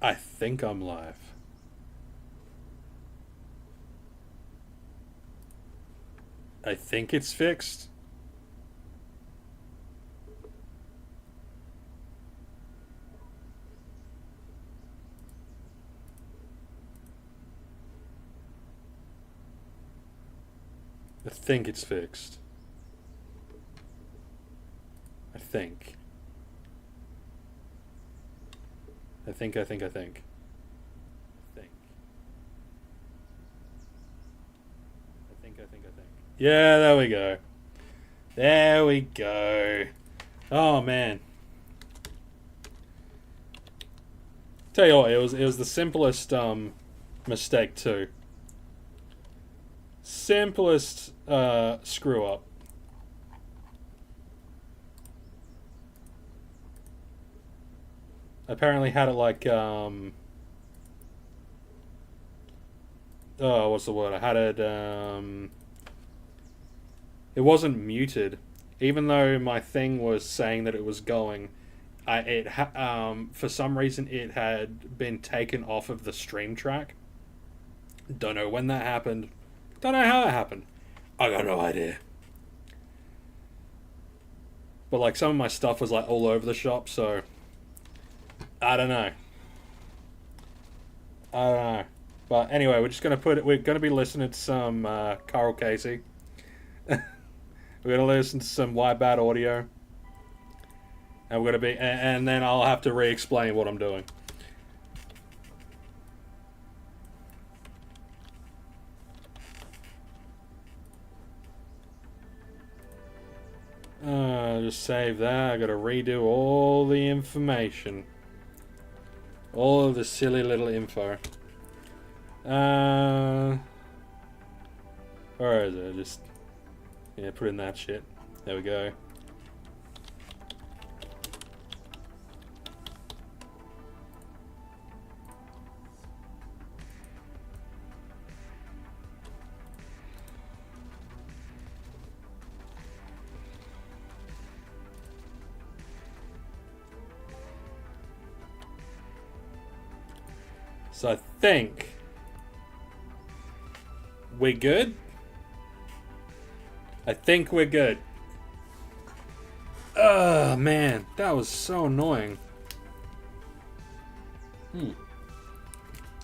I think I'm live. I think it's fixed. I think it's fixed. I think. I think. Think. I think. Yeah, there we go. There we go. Oh man. Tell you what, it was the simplest mistake too. Simplest screw up. Apparently had it like oh, what's the word? I had it it wasn't muted, even though my thing was saying that it was going. For some reason it had been taken off of the stream track. Don't know when that happened. Don't know how it happened. I got no idea. But like some of my stuff was like all over the shop, so I don't know. I don't know. But anyway, we're just gonna put it. We're gonna be listening to some Carl Casey. We're gonna listen to some Why Bad audio, and we're gonna be, and then I'll have to re-explain what I'm doing. Just save that. I gotta redo all the information, all of the silly little info. Where is it? Just yeah, put in that shit. There we go. So I think we're good. I think we're good. Oh man, that was so annoying.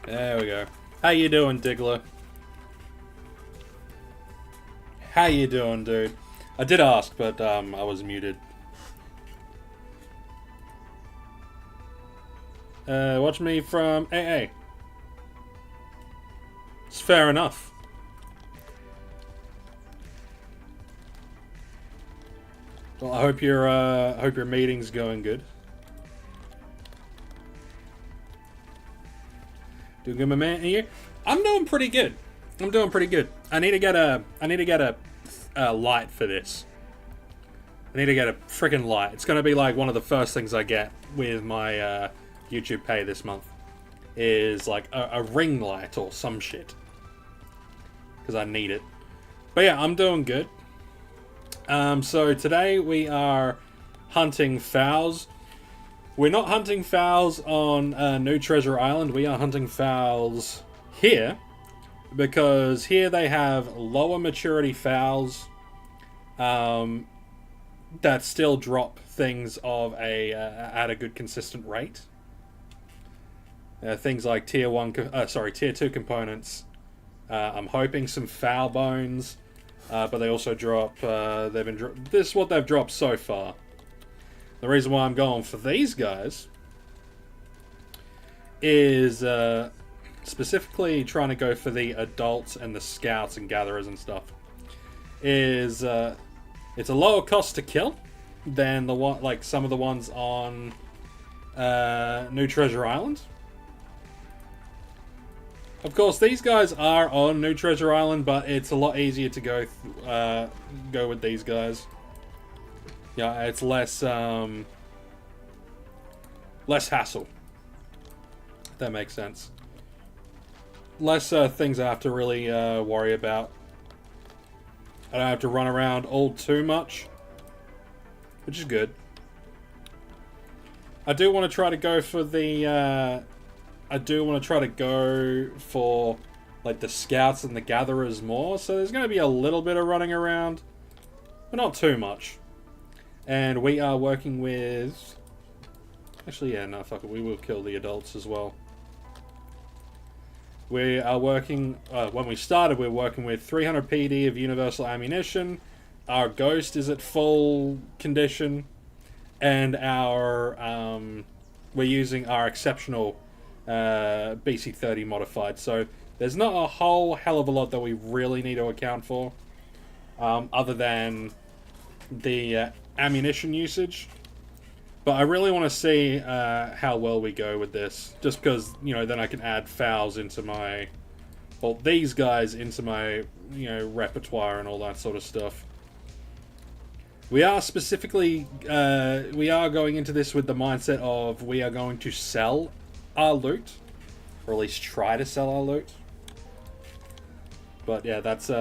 There we go. How you doing, Diggler? How you doing, dude? I did ask, but I was muted. Watch me from AA. It's fair enough. Well, I hope your meeting's going good. Doing good, my man. Here, I'm doing pretty good. I'm doing pretty good. I need to get a light for this. I need to get a freaking light. It's gonna be like one of the first things I get with my YouTube pay this month. Is like a ring light or some shit. Because I need it. But yeah, I'm doing good. So today we are hunting fowls. We're not hunting fowls on New Treasure Island. We are hunting fowls here. Because here they have lower maturity fowls that still drop things of at a good consistent rate. Things like tier 2 components. I'm hoping some fowl bones, but they also drop. This is what they've dropped so far. The reason why I'm going for these guys is specifically trying to go for the adults and the scouts and gatherers and stuff. It's a lower cost to kill than the one like some of the ones on New Treasure Island. Of course, these guys are on New Treasure Island, but it's a lot easier to go with these guys. Yeah, it's less hassle. If that makes sense. Less things I have to really worry about. I don't have to run around all too much, which is good. I do want to try to go for the I do want to try to go for like the scouts and the gatherers more. So there's going to be a little bit of running around, but not too much. And we are working with... Actually, yeah, no, fuck it. We will kill the adults as well. We are working... when we started, we were working with 300 PD of universal ammunition. Our ghost is at full condition. And our... we're using our exceptional BC30 modified. So there's not a whole hell of a lot that we really need to account for. Other than the ammunition usage. But I really want to see how well we go with this. Just because, you know, then I can add Fowls into my... Well, these guys into my, you know, repertoire and all that sort of stuff. We are specifically... we are going into this with the mindset of we are going to sell our loot. Or at least try to sell our loot. But yeah, that's...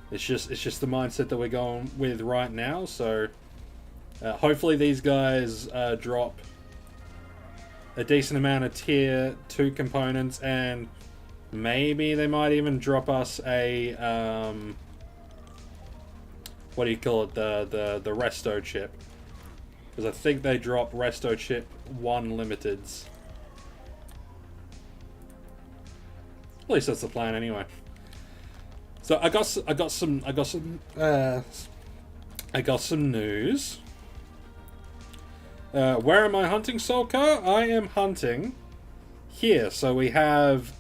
It's just the mindset that we're going with right now, so hopefully these guys drop a decent amount of tier 2 components, and maybe they might even drop us a what do you call it, the resto chip, because I think they drop resto chip 1 limiteds. At least that's the plan anyway. So I got some news. Where am I hunting, Solkar? I am hunting here. So we have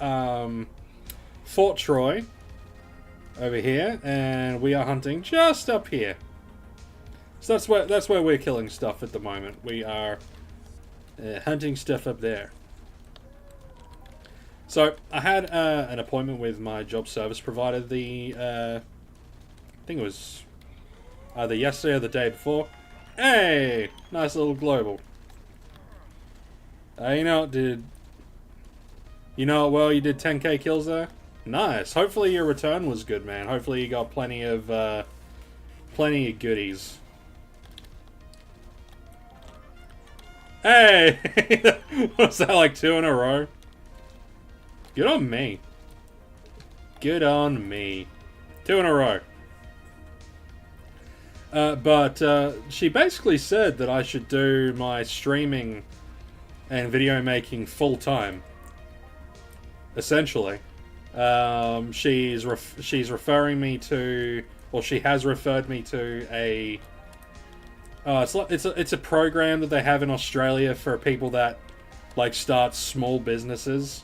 Fort Troy over here, and we are hunting just up here. So that's where we're killing stuff at the moment. We are hunting stuff up there. So, I had an appointment with my job service provider I think it was either yesterday or the day before. Hey! Nice little global. You know, well, you did 10k kills there? Nice. Hopefully your return was good, man. Hopefully you got plenty of goodies. Hey! Was that like 2 in a row? Good on me. Good on me. 2 in a row. But she basically said that I should do my streaming and video making full time. Essentially, she's referring me to, or she has referred me to a. It's a program that they have in Australia for people that like start small businesses.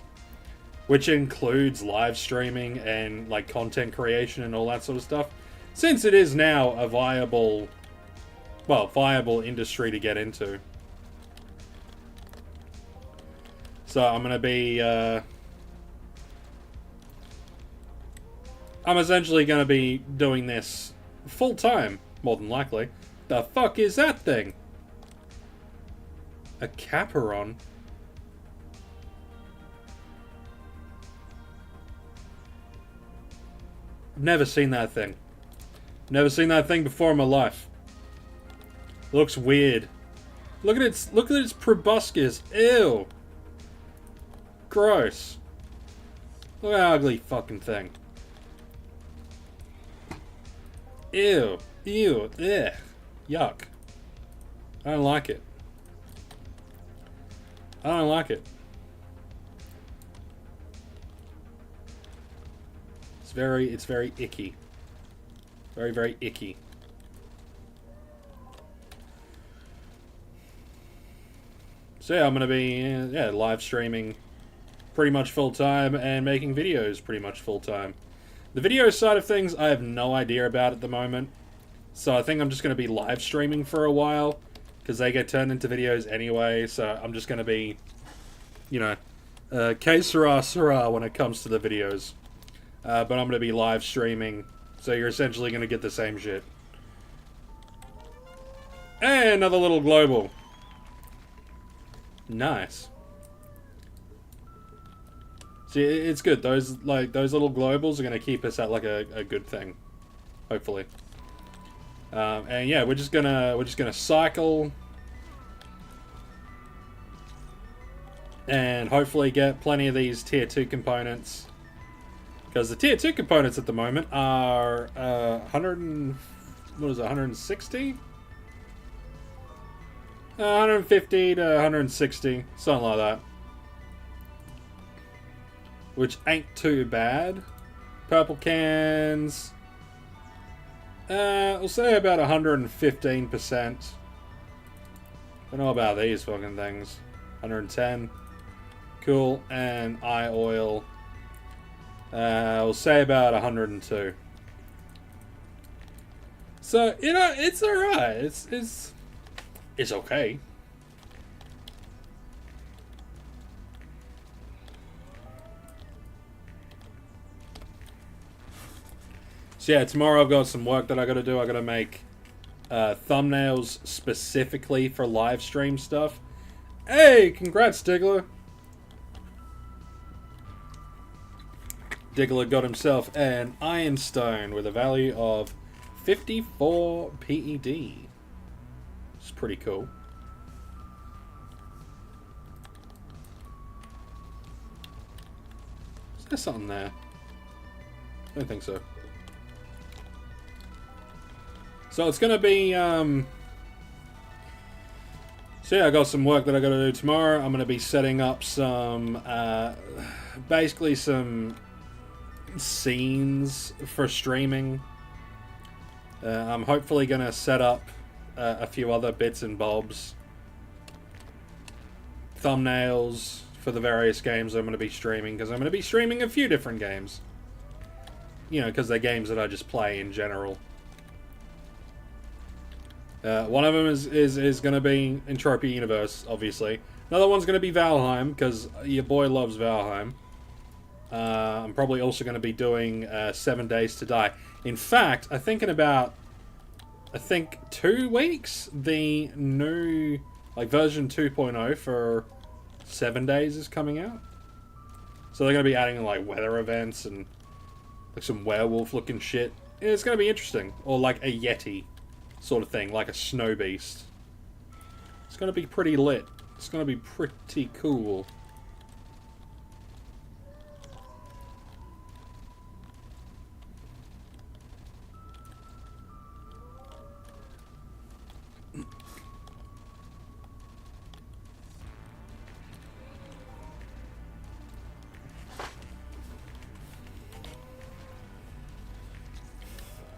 Which includes live streaming and like content creation and all that sort of stuff. Since it is now a viable industry to get into. So I'm going to be... I'm essentially going to be doing this full time, more than likely. The fuck is that thing? A Caperon? Never seen that thing. Never seen that thing before in my life. It looks weird. Look at its proboscis. Ew. Gross. Look at that ugly fucking thing. Ew. Ew. Ugh. Yuck. I don't like it. I don't like it. It's very icky. Very, very icky. So yeah, I'm gonna be live streaming pretty much full time and making videos pretty much full time. The video side of things I have no idea about at the moment. So I think I'm just gonna be live streaming for a while because they get turned into videos anyway, so I'm just gonna be, you know, que sera sera when it comes to the videos. But I'm going to be live streaming, so you're essentially going to get the same shit. And another little global. Nice. See, it's good. Those little globals are going to keep us at like a good thing, hopefully. And yeah, we're just gonna cycle. and hopefully get plenty of these tier 2 components. Because the tier 2 components at the moment are 100 and, what is it, 160? 150 to 160, something like that. Which ain't too bad. Purple cans, we'll say about 115%. Don't know about these fucking things. 110. Cool. And eye oil, we'll say about 102. So, you know, it's alright. It's okay. So yeah, tomorrow I've got some work that I gotta do. I gotta make thumbnails specifically for live stream stuff. Hey, congrats, Diggler. Diggler got himself an Iron Stone with a value of 54 PED. It's pretty cool. Is there something there? I don't think so. So it's gonna be, so yeah, I got some work that I gotta do tomorrow. I'm gonna be setting up some, basically some scenes for streaming. I'm hopefully gonna set up a few other bits and bobs. Thumbnails for the various games I'm gonna be streaming, because I'm gonna be streaming a few different games. You know, because they're games that I just play in general. One of them is going to be Entropia Universe, obviously. Another one's going to be Valheim, because your boy loves Valheim. I'm probably also going to be doing 7 Days to Die. In fact, I think in about, 2 weeks, the new, like, version 2.0 for 7 Days is coming out. So they're going to be adding, like, weather events and, like, some werewolf-looking shit. It's going to be interesting. Or, like, a Yeti sort of thing, like a snow beast. It's gonna be pretty lit. It's gonna be pretty cool.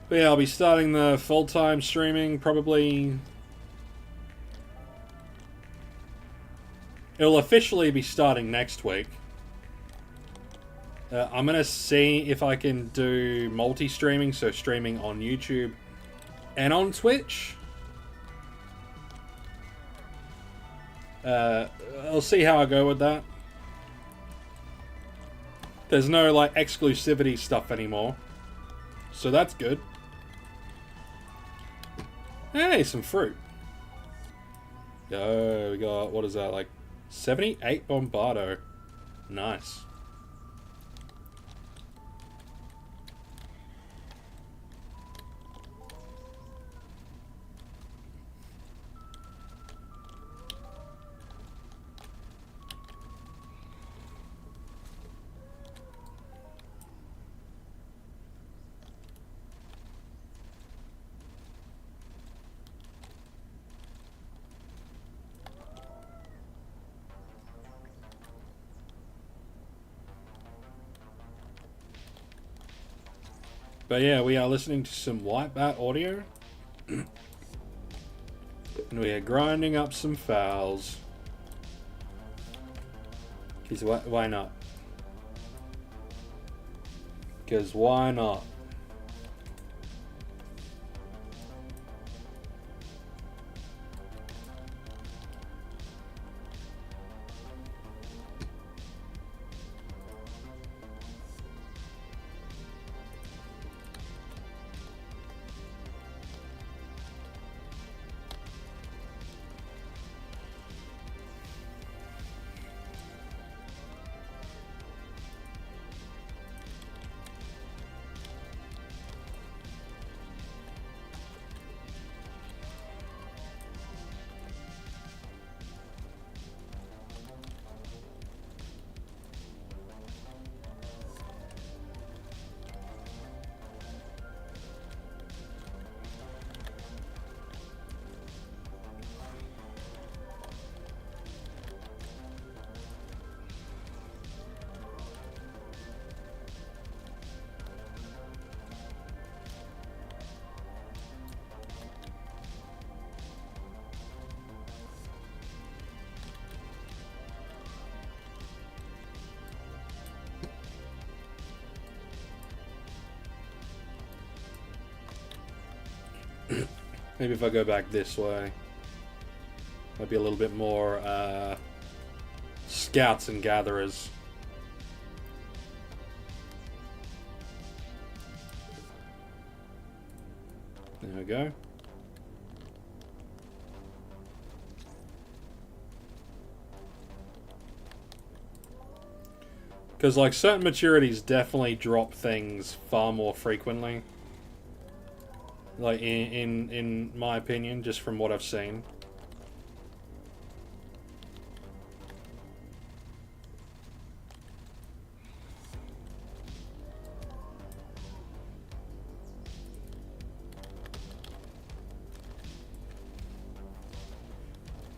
But yeah, I'll be starting the full-time streaming probably. It'll officially be starting next week. I'm gonna see if I can do multi-streaming, so streaming on YouTube and on Twitch. I'll see how I go with that. There's no, like, exclusivity stuff anymore, so that's good. Hey, some fruit. Yo, we got, what is that, like 78 Bombardo. Nice. But yeah, we are listening to some White Bat audio. And we are grinding up some fowls. Because why not? Because why not? Maybe if I go back this way. Might be a little bit more scouts and gatherers. There we go. Because like certain maturities definitely drop things far more frequently. Like in my opinion, just from what I've seen.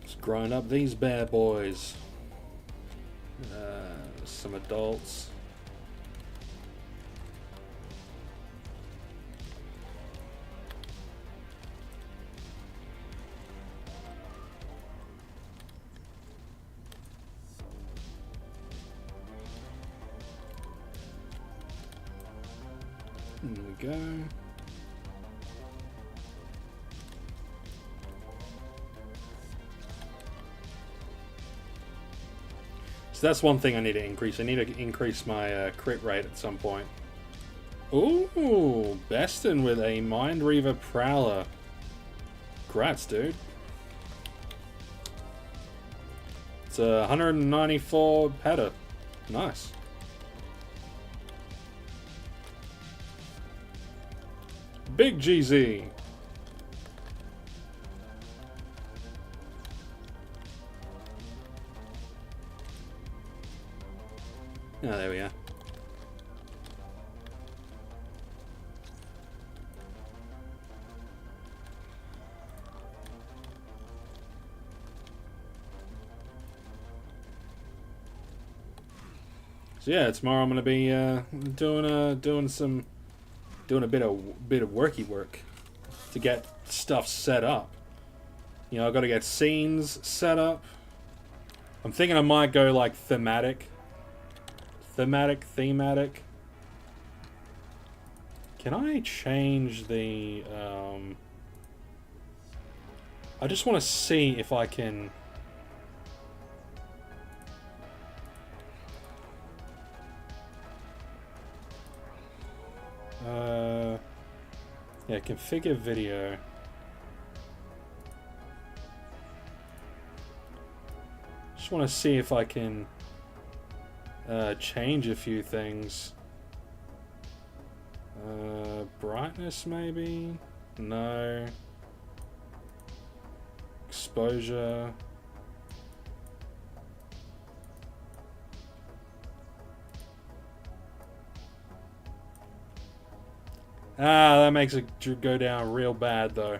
Let's grind up these bad boys. Some adults. There we go. So that's one thing I need to increase. I need to increase my crit rate at some point. Ooh, Beston with a Mind Reaver Prowler. Grats, dude. It's a 194 peta. Nice. Big GZ. Oh, there we are. So yeah, tomorrow I'm gonna be doing a bit of worky work to get stuff set up. You know, I got to get scenes set up. I'm thinking I might go like thematic. Can I change the I just want to see if I can yeah, configure video. Just want to see if I can change a few things. Brightness maybe? No. Exposure. Ah, that makes it go down real bad though.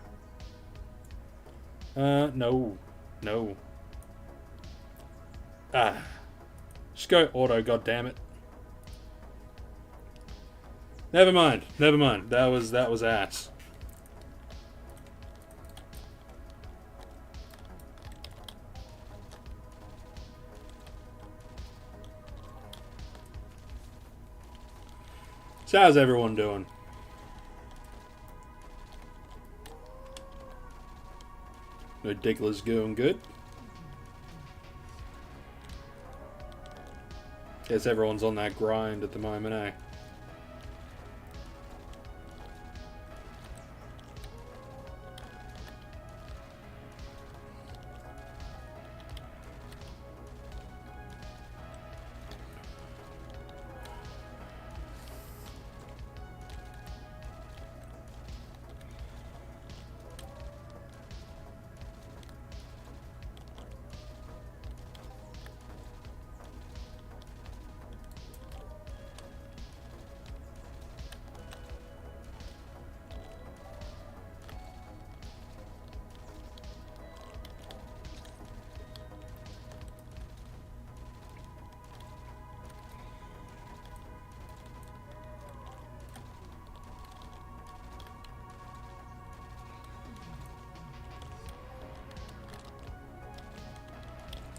No. Ah. Just go auto, goddammit. Never mind. That was ass. So how's everyone doing? No Diggler's going good. Guess everyone's on that grind at the moment, eh?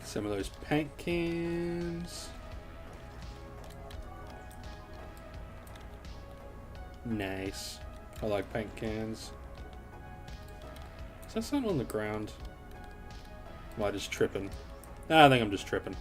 Some of those paint cans. Nice. I like paint cans. Is that something on the ground? Am I just tripping? Nah, I think I'm just tripping.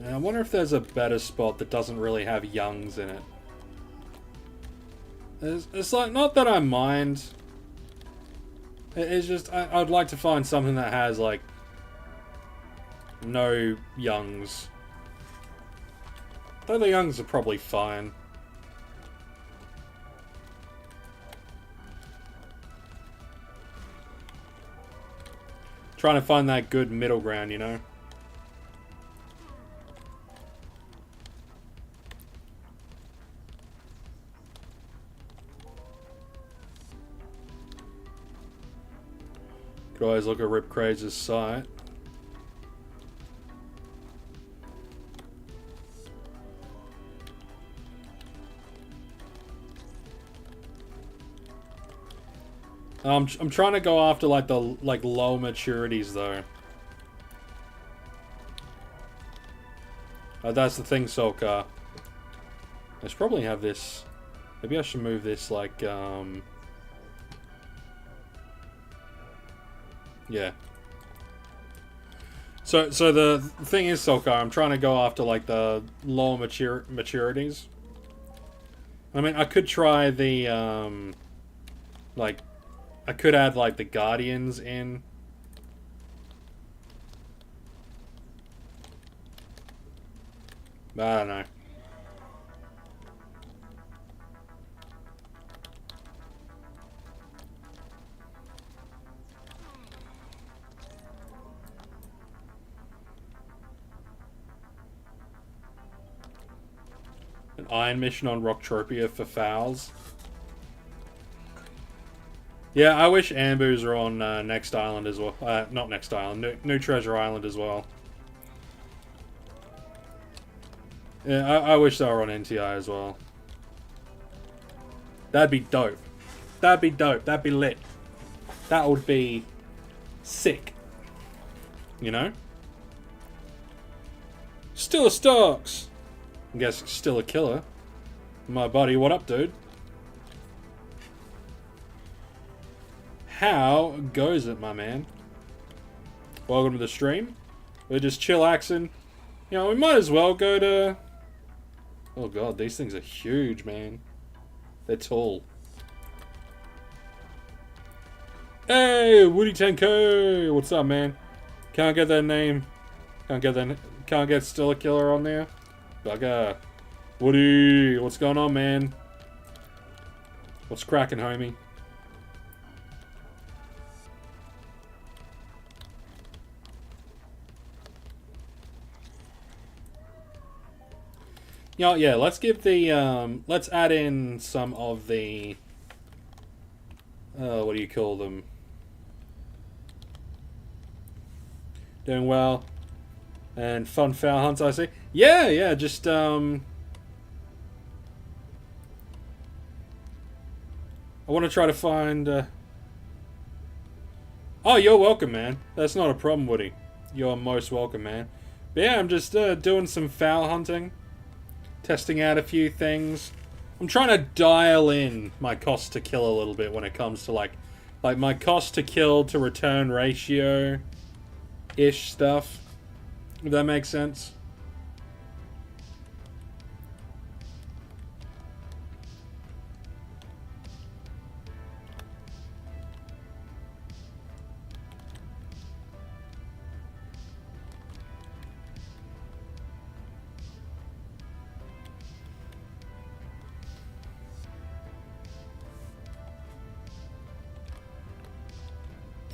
I wonder if there's a better spot that doesn't really have youngs in it. It's like, not that I mind. It's just, I'd like to find something that has, like, no youngs. Though the youngs are probably fine. Trying to find that good middle ground, you know? Could always look at Rip Craze's site. I'm trying to go after like the low maturities though. That's the thing, Solkar. I should probably have this. Maybe I should move this like yeah. So the thing is, Solkar, I'm trying to go after like the lower maturities. I mean, I could try the like, I could add like the Guardians in. But I don't know. An iron mission on Entropia for Fowls. Yeah, I wish Ambus are on Next Island as well. Not Next Island, New Treasure Island as well. Yeah, I wish they were on NTI as well. That'd be dope. That'd be dope. That'd be lit. That would be sick. You know? Still a Starks. I guess still a killer. My buddy, what up, dude? How goes it, my man? Welcome to the stream. We're just chillaxing. You know, we might as well go to... Oh god, these things are huge, man. They're tall. Hey, Woody 10K! What's up, man? Can't get that name. Can't get still a killer on there. Bugger. Woody, what's going on, man? What's cracking, homie? You know, yeah, let's give the, let's add in some of the, what do you call them? Doing well. And fun foul hunts, I see. Yeah, just, I want to try to find, Oh, you're welcome, man. That's not a problem, Woody. You're most welcome, man. But yeah, I'm just, doing some foul hunting. Testing out a few things. I'm trying to dial in my cost to kill a little bit when it comes to, like my cost to kill to return ratio-ish stuff. If that makes sense.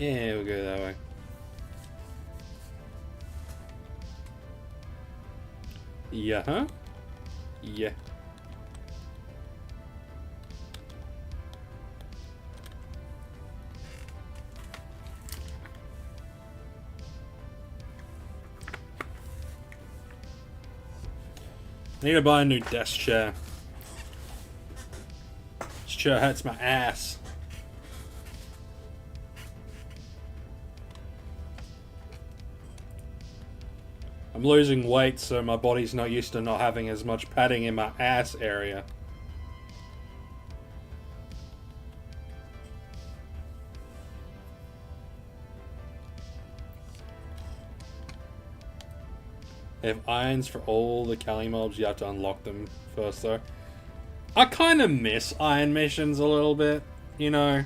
Yeah, we'll go that way. Yeah, huh? Yeah. I need to buy a new desk chair. This chair hurts my ass. I'm losing weight, so my body's not used to not having as much padding in my ass area. They have irons for all the Kali mobs. You have to unlock them first, though. I kind of miss iron missions a little bit, you know.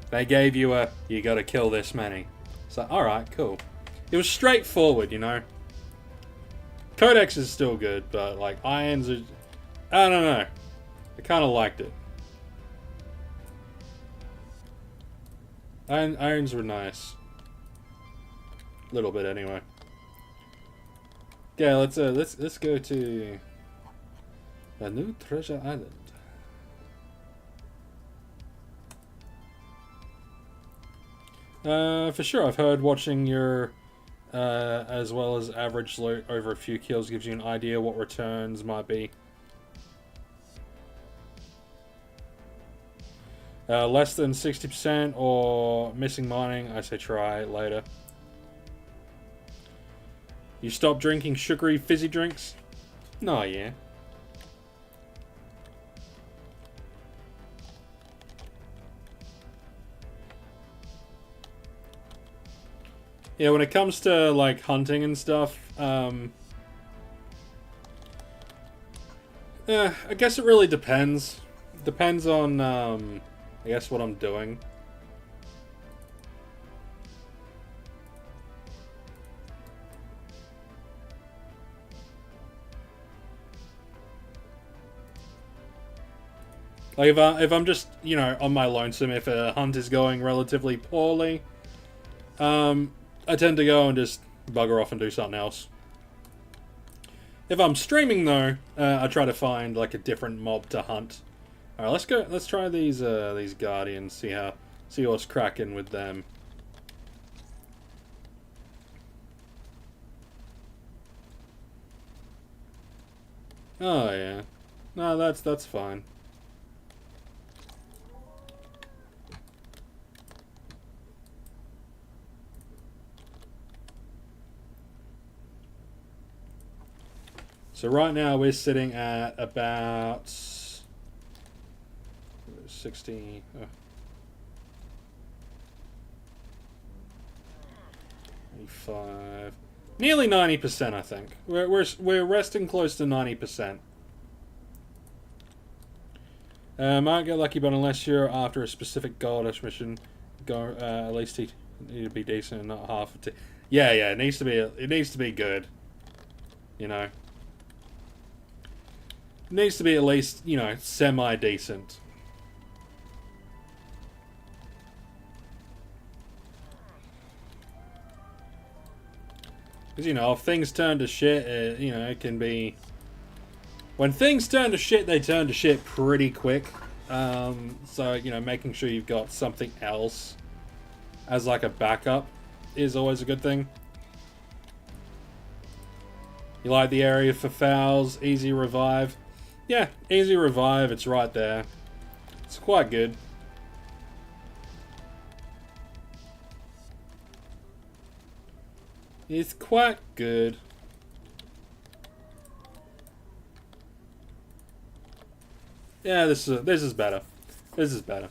They gave you a, you gotta kill this many. So, alright, cool. It was straightforward, you know. Codex is still good, but, like, irons are... I don't know. I kind of liked it. Irons were nice. A little bit, anyway. Yeah, let's go to a new treasure island. For sure, I've heard watching your as well as average loot over a few kills gives you an idea what returns might be. Less than 60% or missing mining, I say try later. You stop drinking sugary fizzy drinks? No, yeah. Yeah, when it comes to, like, hunting and stuff, I guess it really depends. Depends on, I guess, what I'm doing. Like, if I'm just, you know, on my lonesome, if a hunt is going relatively poorly, I tend to go and just bugger off and do something else. If I'm streaming, though, I try to find, like, a different mob to hunt. Alright, let's go. Let's try these guardians. See what's cracking with them. Oh yeah, no, that's fine. So right now we're sitting at about 60. 85, nearly 90%. I think we're resting close to 90%. Might get lucky, but unless you're after a specific goldish mission, go at least need to be decent and not half. Yeah, it needs to be. It needs to be good. You know. It needs to be at least, you know, semi-decent. Because, you know, if things turn to shit, you know, it can be... When things turn to shit, they turn to shit pretty quick. So, you know, making sure you've got something else as, like, a backup is always a good thing. You like the area for fowls, easy revive. Yeah, easy revive, it's right there. It's quite good. It's quite good. Yeah, this is better. This is better.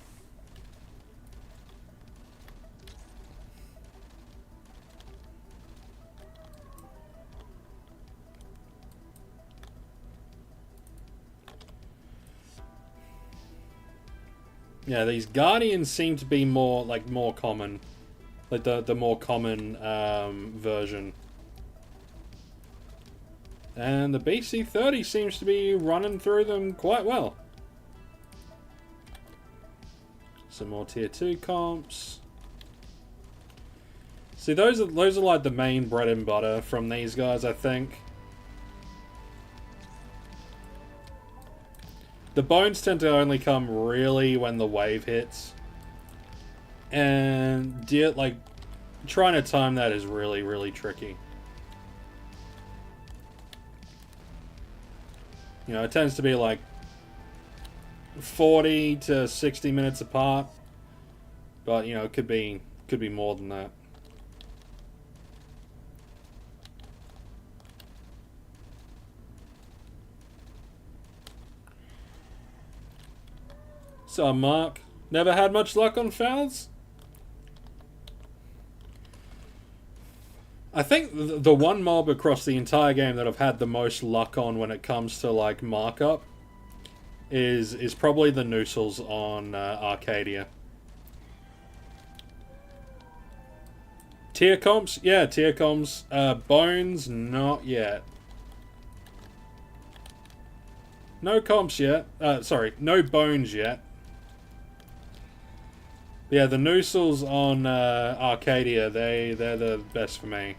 Yeah, these guardians seem to be more common, like the more common version. And the BC-30 seems to be running through them quite well. Some more tier 2 comps. See, those are like the main bread and butter from these guys, I think. The bones tend to only come really when the wave hits. And like trying to time that is really, really tricky. You know, it tends to be like 40 to 60 minutes apart. But, you know, it could be more than that. So, Mark, never had much luck on Fowls? I think the one mob across the entire game that I've had the most luck on when it comes to, like, markup is probably the Noosels on Arcadia. Tier comps? Yeah, tier comps. Bones? Not yet. No comps yet. Sorry, no bones yet. Yeah, the Noosels on Arcadia, they're the best for me.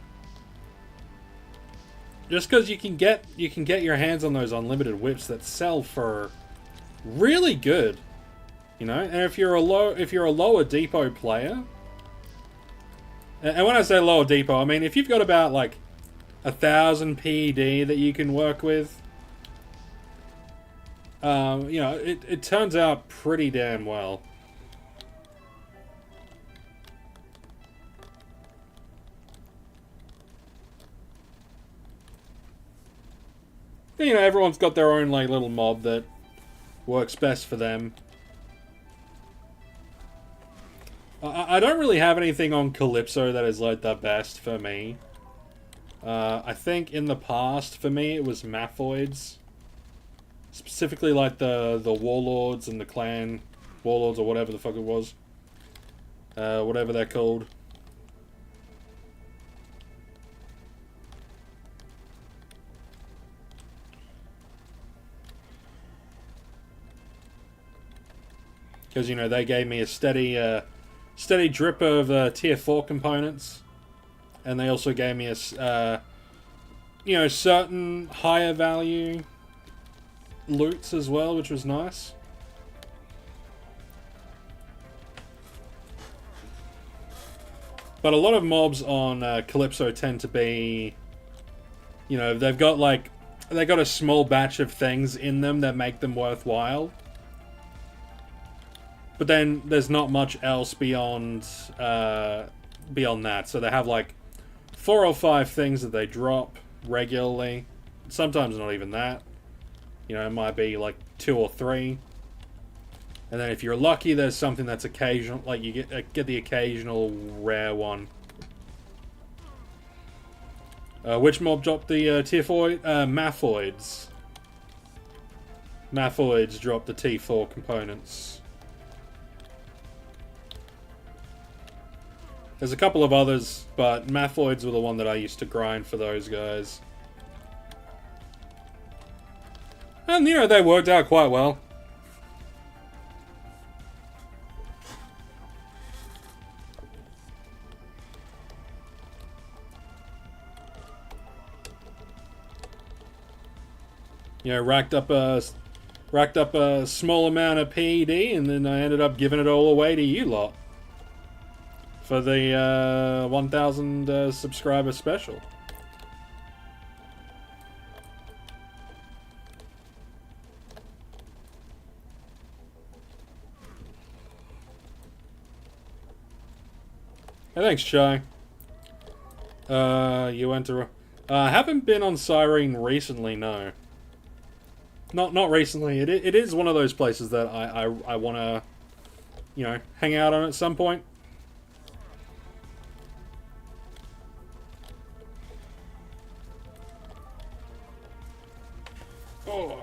Just because you can get your hands on those unlimited whips that sell for really good, you know. And if you're a lower depot player, and when I say lower depot, I mean if you've got about like 1,000 PED that you can work with, you know, it turns out pretty damn well. You know, everyone's got their own like little mob that works best for them. I don't really have anything on Calypso that is like the best for me. I think in the past for me it was Mathoids, specifically like the warlords and the clan warlords or whatever the fuck it was, whatever they're called. Because, you know, they gave me a steady drip of tier 4 components. And they also gave me a, you know, certain higher value loots as well, which was nice. But a lot of mobs on Calypso tend to be, you know, they've got a small batch of things in them that make them worthwhile. But then there's not much else beyond that. So they have like 4 or 5 things that they drop regularly. Sometimes not even that. You know, it might be like 2 or 3. And then if you're lucky, there's something that's occasional, like you get the occasional rare one. Which mob dropped the tier 4? Mathoids. Mathoids dropped the T4 components. There's a couple of others, but Mathoids were the one that I used to grind for those guys. And, you know, they worked out quite well. You know, racked up a small amount of PED, and then I ended up giving it all away to you lot. For the 1,000 subscriber special. Hey, thanks, Chai. You went to... I haven't been on Cyrene recently, no. Not recently. It is one of those places that I want to, you know, hang out on at some point. Oh.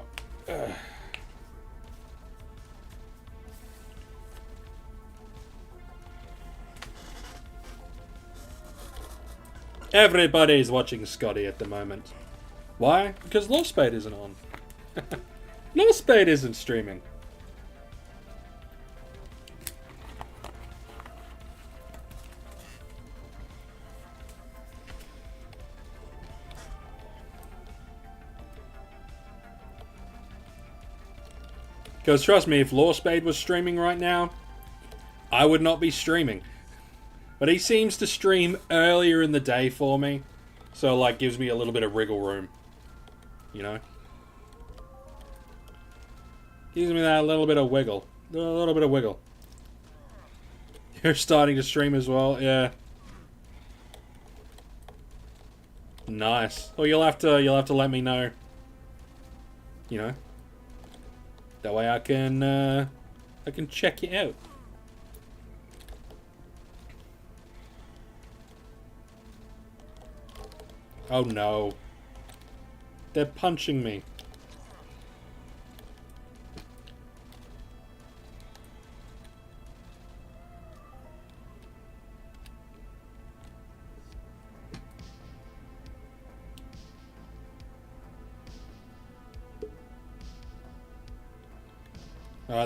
Everybody's watching Scotty at the moment. Why? Because Lawspade isn't on. Lawspade isn't streaming. Because trust me, if Lawspade was streaming right now, I would not be streaming. But he seems to stream earlier in the day for me. So, like, gives me a little bit of wriggle room. You know? Gives me that little bit of wiggle. A little bit of wiggle. You're starting to stream as well? Yeah. Nice. Well, you'll have to let me know. You know? That way I can check you out. Oh no. They're punching me.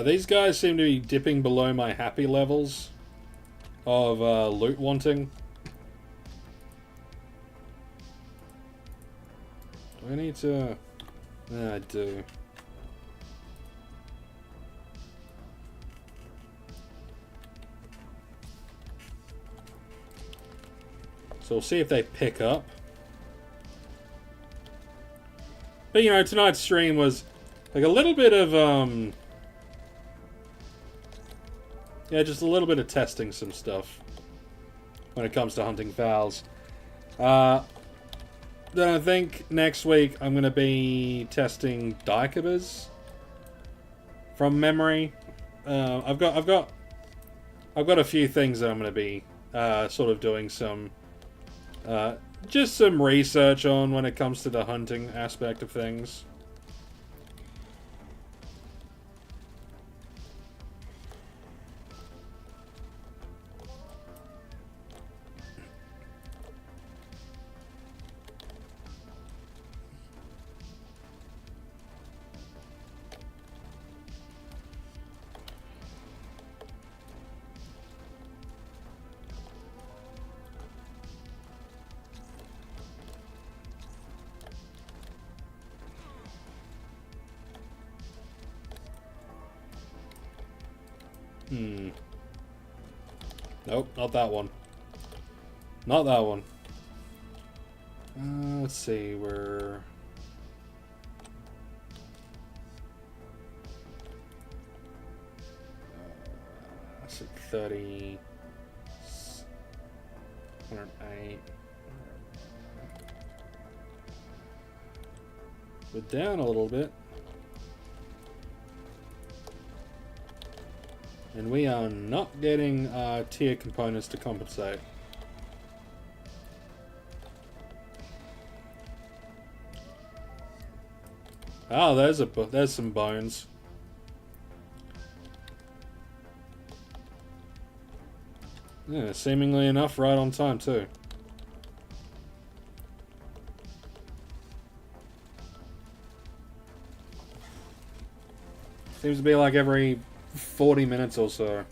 These guys seem to be dipping below my happy levels of loot wanting. Do I need to... Yeah, I do. So we'll see if they pick up. But, you know, tonight's stream was like a little bit of, yeah, just a little bit of testing some stuff when it comes to hunting fowls. Then I think next week I'm going to be testing Dicobas from memory. I've got a few things that I'm going to be sort of doing some just some research on when it comes to the hunting aspect of things. Nope, not that one. Not that one. Let's see, we're... that's at 30... 108... We're down a little bit. And we are not getting tier components to compensate. Oh, there's some bones. Yeah, seemingly enough, right on time too. Seems to be like every 40 minutes or so.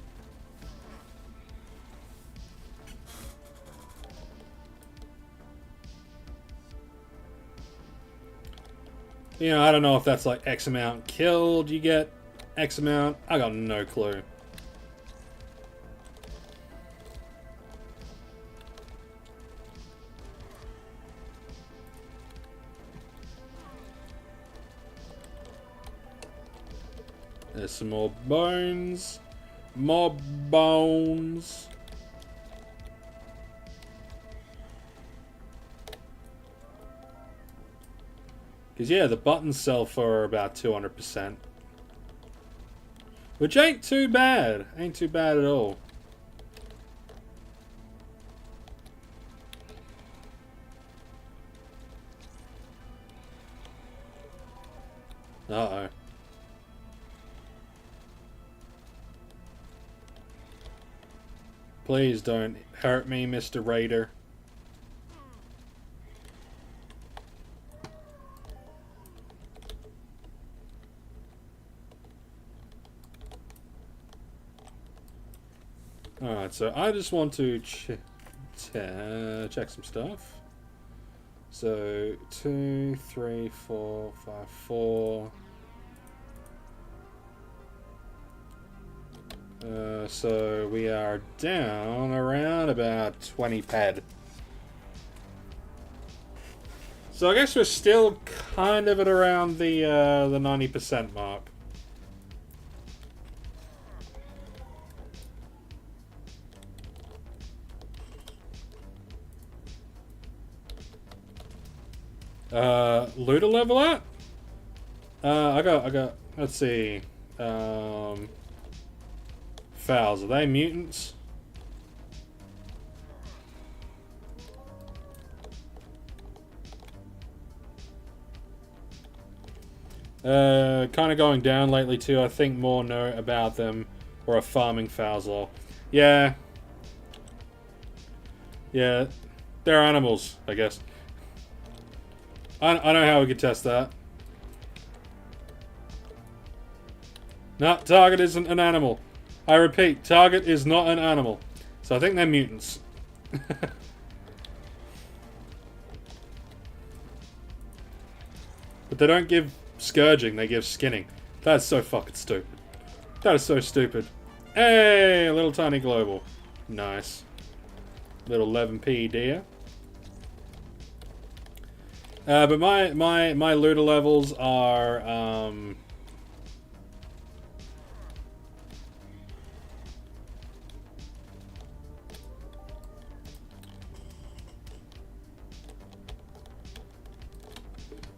You know, I don't know if that's like X amount killed, you get X amount. I got no clue. There's some more bones. More bones. Because, yeah, the buttons sell for about 200%. Which ain't too bad. Ain't too bad at all. Uh-oh. Please don't hurt me, Mr. Raider. Alright, so I just want to check some stuff. So, 2, 3, 4, 5, 4. So we are down around about 20 ped. So I guess we're still kind of at around the 90% mark. Looter level at? I got, let's see. Fowls, are they mutants? Kind of going down lately too. I think more know about them or are farming fowls or... Yeah. Yeah. They're animals, I guess. I know how we could test that. No, target isn't an animal. I repeat, target is not an animal. So I think they're mutants. But they don't give scourging, they give skinning. That's so fucking stupid. That is so stupid. Hey, a little tiny global. Nice. Little 11p deer. But my looter levels are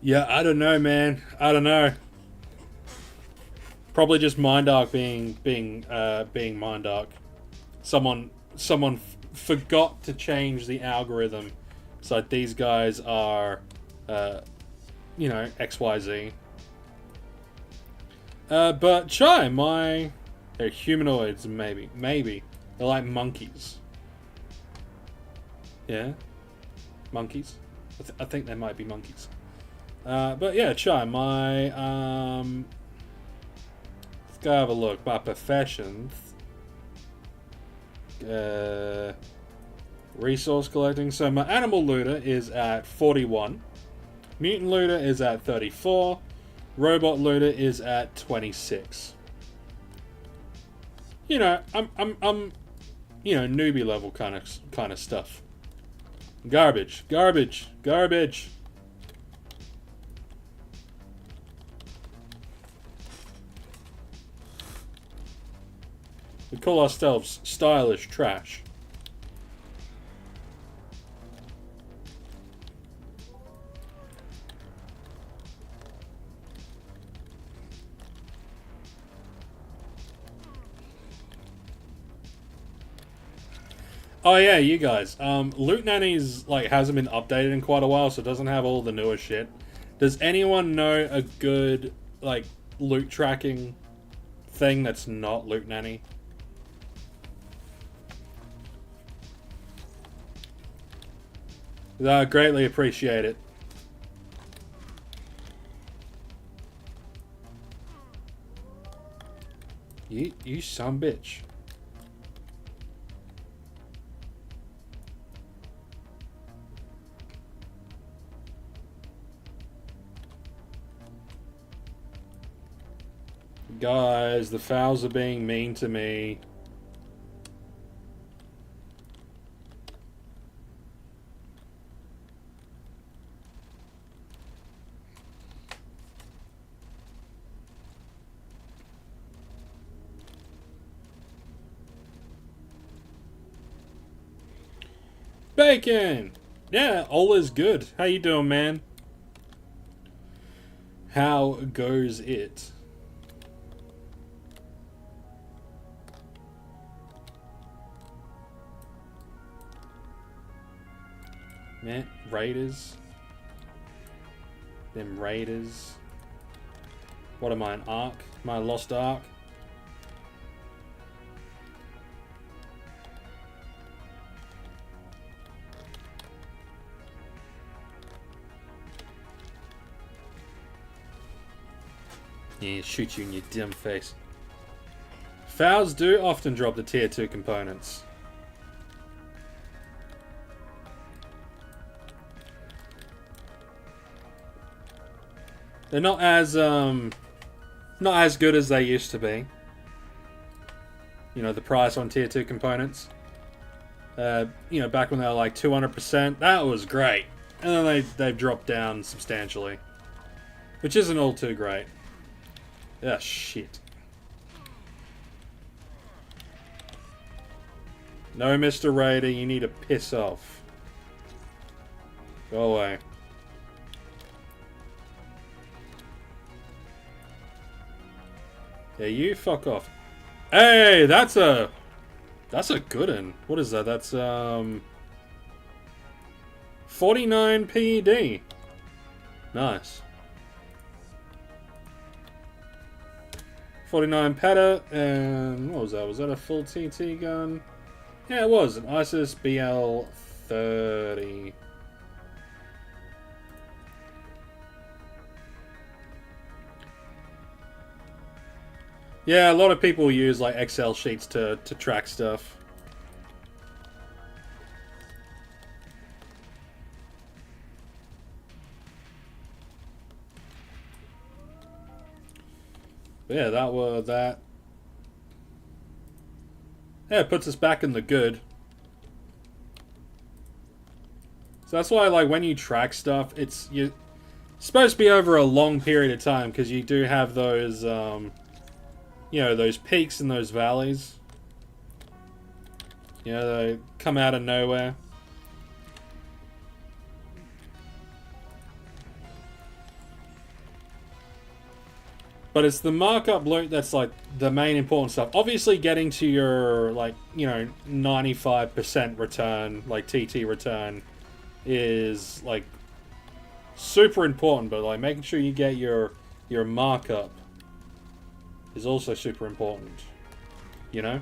yeah, I don't know, man. I don't know. Probably just Mindark being Mindark. Someone forgot to change the algorithm, so these guys are, you know, XYZ. But Chai, they're humanoids, maybe they're like monkeys. Yeah, monkeys. I think they might be monkeys. But yeah, Chai, let's go have a look. By professions, resource collecting. So my animal looter is at 41. Mutant looter is at 34. Robot looter is at 26. You know, I'm you know, newbie level kind of stuff. Garbage. We call ourselves stylish trash. Oh yeah, you guys. Loot Nanny's like hasn't been updated in quite a while, so it doesn't have all the newer shit. Does anyone know a good like loot tracking thing that's not Loot Nanny? I greatly appreciate it. You son bitch. Guys, the fowls are being mean to me. Bacon! Yeah, all is good. How you doing, man? How goes it? Man, Raiders. Them Raiders. What am I, an Ark? Am I a Lost Ark? Yeah, shoot you in your dumb face. Fowls do often drop the tier 2 components. They're not as good as they used to be. You know, the price on tier 2 components. You know, back when they were like 200%, that was great. And then they've dropped down substantially. Which isn't all too great. Ah, shit. No, Mr. Raider, you need to piss off. Go away. Yeah, you fuck off. Hey, that's a good one. What is that? That's 49 PED. Nice. 49 Peta, and what was that? Was that a full TT gun? Yeah, it was an ISIS BL-30. Yeah, a lot of people use like Excel sheets to track stuff. But yeah, that. Yeah, it puts us back in the good. So that's why, like, when you track stuff, you're supposed to be over a long period of time, because you do have those, you know, those peaks and those valleys. You know, they come out of nowhere. But it's the markup loot that's, like, the main important stuff. Obviously, getting to your, like, you know, 95% return, like, TT return, is, like, super important. But, like, making sure you get your markup is also super important. You know?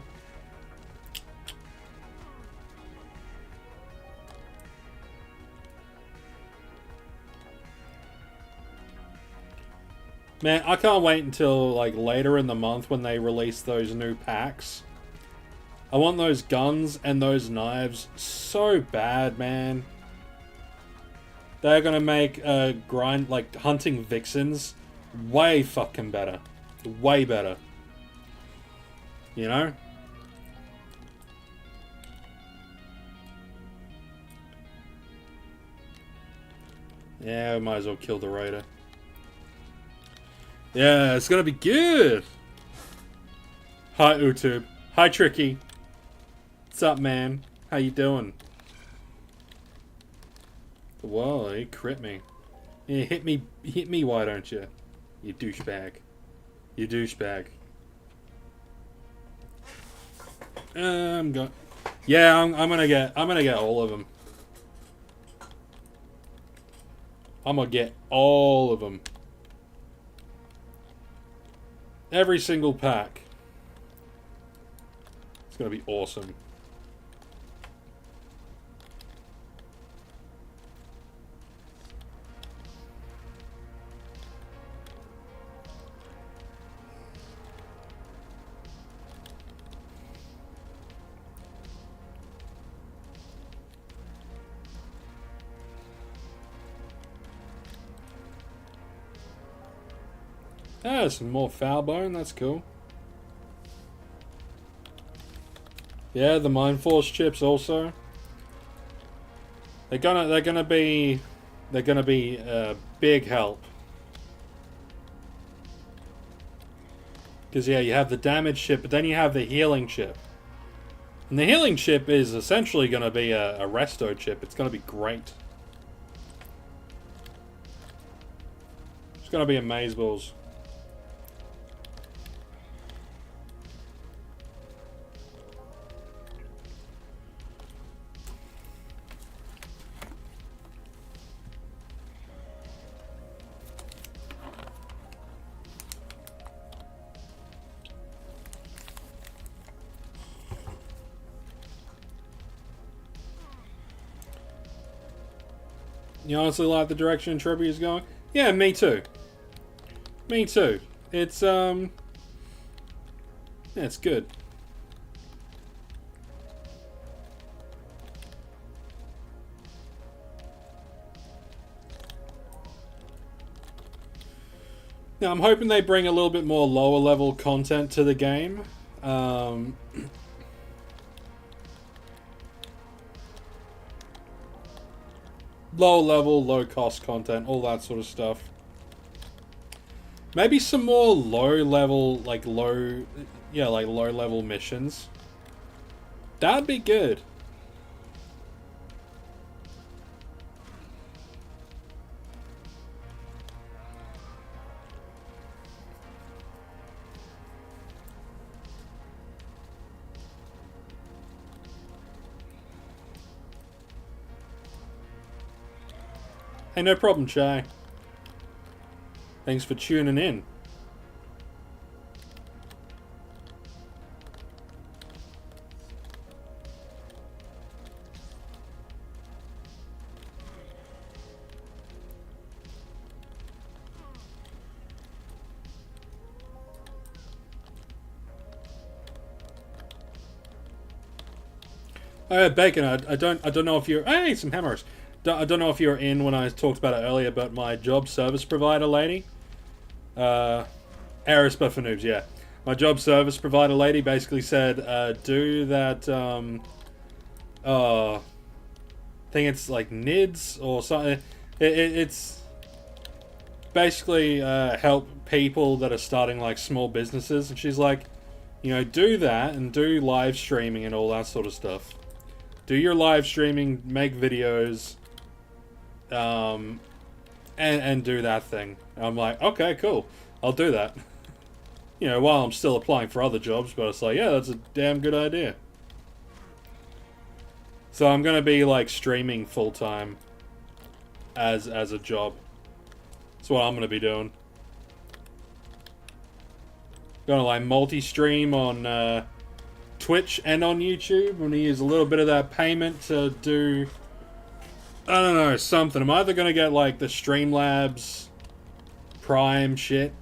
Man, I can't wait until, like, later in the month when they release those new packs. I want those guns and those knives so bad, man. They're gonna make grind, like, hunting vixens way fucking better. Way better. You know? Yeah, we might as well kill the raider. Yeah, it's gonna be good. Hi, YouTube. Hi, Tricky. What's up, man? How you doing? Whoa, he crit me. Yeah, hit me, why don't you? You douchebag. You douchebag. Yeah, I'm gonna get all of them. I'm gonna get all of them. Every single pack. It's gonna be awesome. Ah, some more foul bone, that's cool. Yeah, the Mind Force chips also. They're gonna be a big help. Because yeah, you have the damage chip, but then you have the healing chip. And the healing chip is essentially gonna be a resto chip. It's gonna be great. It's gonna be amazeballs. You honestly like the direction Entropia is going? Yeah, me too. Me too. It's, yeah, it's good. Now, I'm hoping they bring a little bit more lower level content to the game. Um, low level, low cost content, all that sort of stuff. Maybe some more low level, like low level missions. That'd be good. Hey, no problem, Chai. Thanks for tuning in. Bacon, I don't know if you're... Hey, some hammers. I don't know if you were in when I talked about it earlier, but my job service provider lady... Eris but for noobs, yeah. My job service provider lady basically said, do that, I think it's like NIDS or something. It's basically help people that are starting like small businesses, and she's like, you know, do that and do live streaming and all that sort of stuff. Do your live streaming, make videos, and do that thing. And I'm like, okay, cool, I'll do that. You know, while I'm still applying for other jobs, but it's like, yeah, that's a damn good idea. So I'm gonna be like streaming full time as a job. That's what I'm gonna be doing. Gonna like multi-stream on Twitch and on YouTube. I'm gonna use a little bit of that payment to do, I don't know, something. I'm either gonna get like the Streamlabs Prime shit.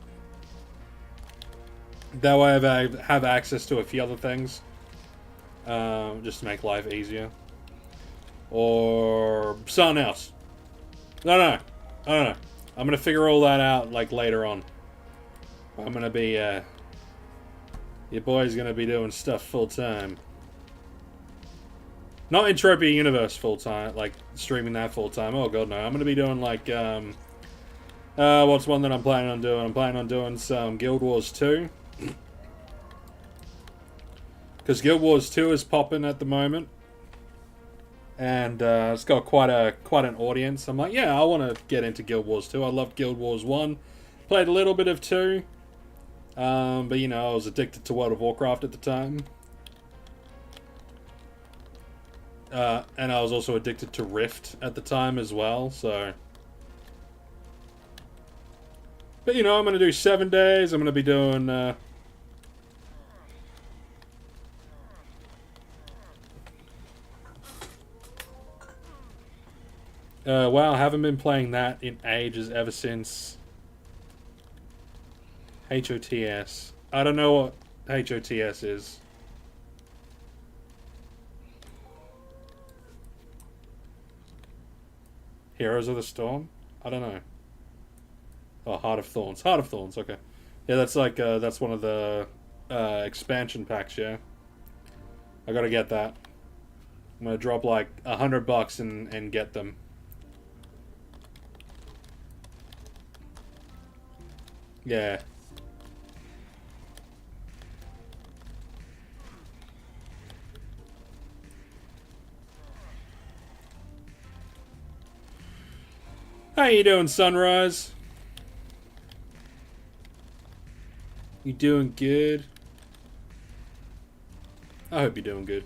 That way I have access to a few other things. Just to make life easier. Or something else. I don't know. I'm gonna figure all that out like later on. I'm gonna be your boy's gonna be doing stuff full time. Not Entropia Universe full time, like streaming that full time. Oh god, no. I'm gonna be doing like what's one that I'm planning on doing? I'm planning on doing some Guild Wars 2. Because Guild Wars 2 is popping at the moment. And it's got quite an audience. I'm like, yeah, I want to get into Guild Wars 2. I loved Guild Wars 1. Played a little bit of 2. But, you know, I was addicted to World of Warcraft at the time. And I was also addicted to Rift at the time as well, so... But, you know, I'm going to do 7 days. I'm going to be doing... wow, I haven't been playing that in ages, ever since HOTS. I don't know what HOTS is. Heroes of the Storm? I don't know. Oh, Heart of Thorns. Heart of Thorns, okay. Yeah, that's like, that's one of the expansion packs, yeah. I gotta get that. I'm gonna drop like $100 and get them. Yeah. How you doing, Sunrise? You doing good? I hope you're doing good.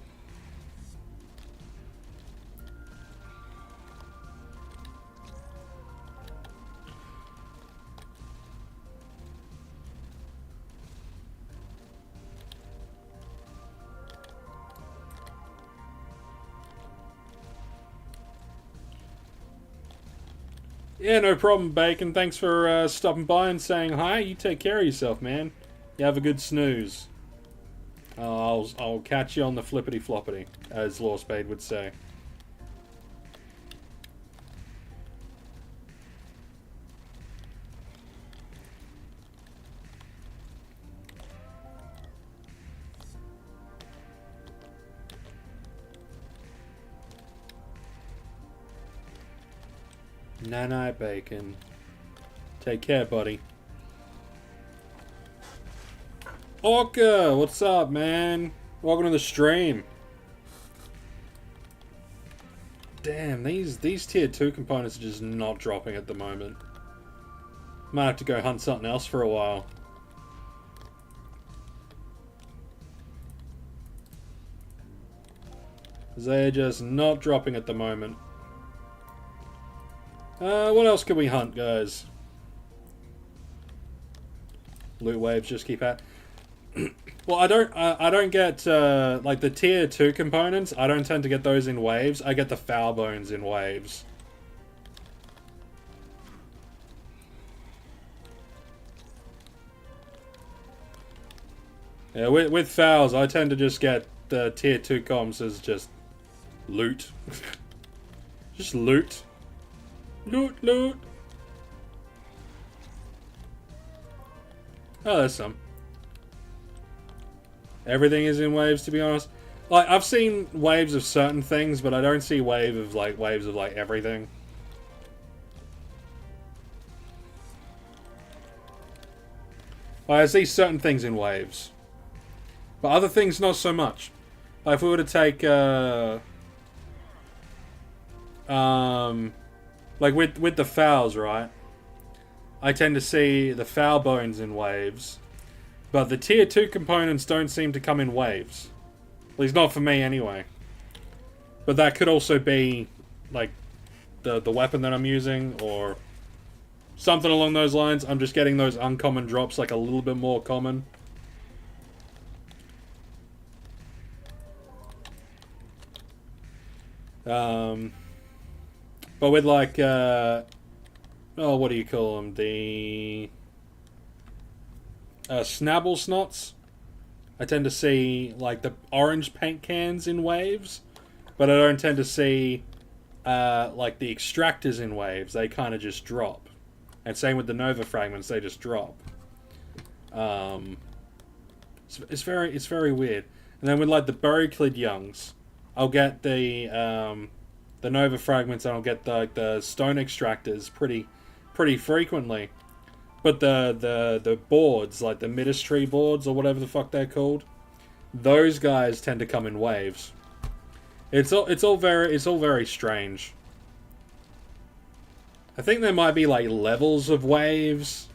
Yeah, no problem, Bacon. Thanks for stopping by and saying hi. You take care of yourself, man. You have a good snooze. I'll catch you on the flippity floppity, as Lawspade would say. Night, bacon. Take care, buddy. Orca, what's up, man? Welcome to the stream. Damn, these tier 2 components are just not dropping at the moment. Might have to go hunt something else for a while. They're just not dropping at the moment. What else can we hunt, guys? Loot waves just keep at. Well, I don't get like the tier 2 components. I don't tend to get those in waves. I get the foul bones in waves. Yeah, with fouls, I tend to just get the tier 2 comps as just loot. Just loot. Loot, loot. Oh, there's some. Everything is in waves, to be honest. Like, I've seen waves of certain things, but I don't see waves of like everything. Like, I see certain things in waves, but other things not so much. Like, if we were to take like with the fouls, right? I tend to see the foul bones in waves, but the tier 2 components don't seem to come in waves. At least not for me, anyway. But that could also be like the weapon that I'm using, or something along those lines. I'm just getting those uncommon drops like a little bit more common. But with like, oh, what do you call them? The Snabble Snots. I tend to see like the orange paint cans in waves, but I don't tend to see like the extractors in waves. They kind of just drop. And same with the Nova fragments, they just drop. It's very weird. And then with like the Boriclid Youngs, I'll get the Nova fragments, and I'll get the stone extractors pretty frequently. But the boards, like the Ministry boards or whatever the fuck they're called, those guys tend to come in waves. It's all very strange. I think there might be like levels of waves,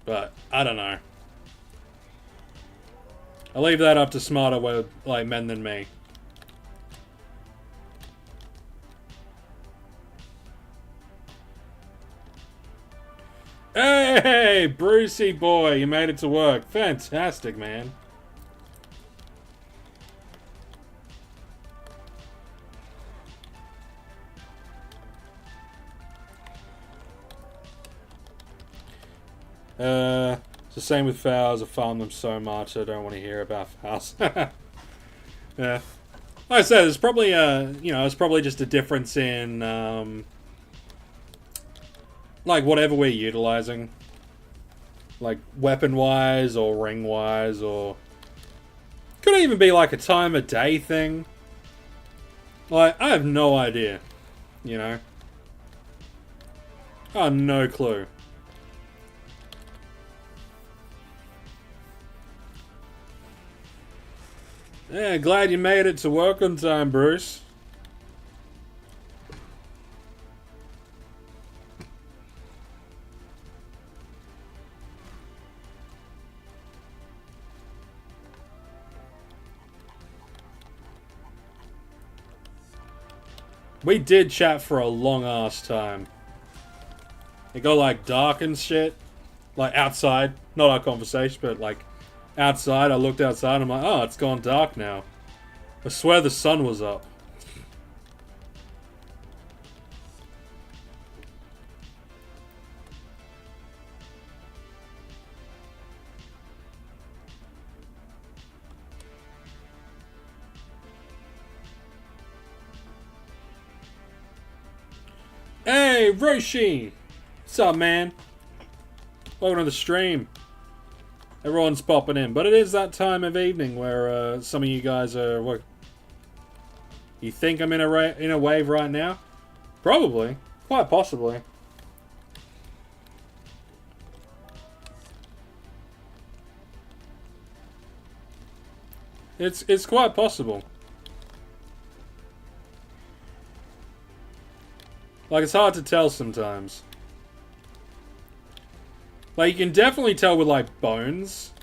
but I don't know. I'll leave that up to smarter like men than me. Hey, Brucey boy, you made it to work. Fantastic, man. It's the same with fouls. I farm them so much I don't want to hear about fouls. Yeah. Like I said, there's probably it's probably just a difference in like whatever we're utilizing, like weapon wise or ring wise, or could even be like a time of day thing. Like, I have no idea, you know. I have no clue. Yeah, glad you made it to work on time, Bruce. We did chat for a long ass time. It got like dark and shit. Like outside. Not our conversation, but like outside. I looked outside and I'm like, oh, it's gone dark now. I swear the sun was up. Hey, Roshi! What's up, man? Welcome to the stream. Everyone's popping in, but it is that time of evening where some of you guys are... What, you think I'm in a wave right now? Probably. Quite possibly. It's quite possible. Like, it's hard to tell sometimes. Like, you can definitely tell with, like, bones.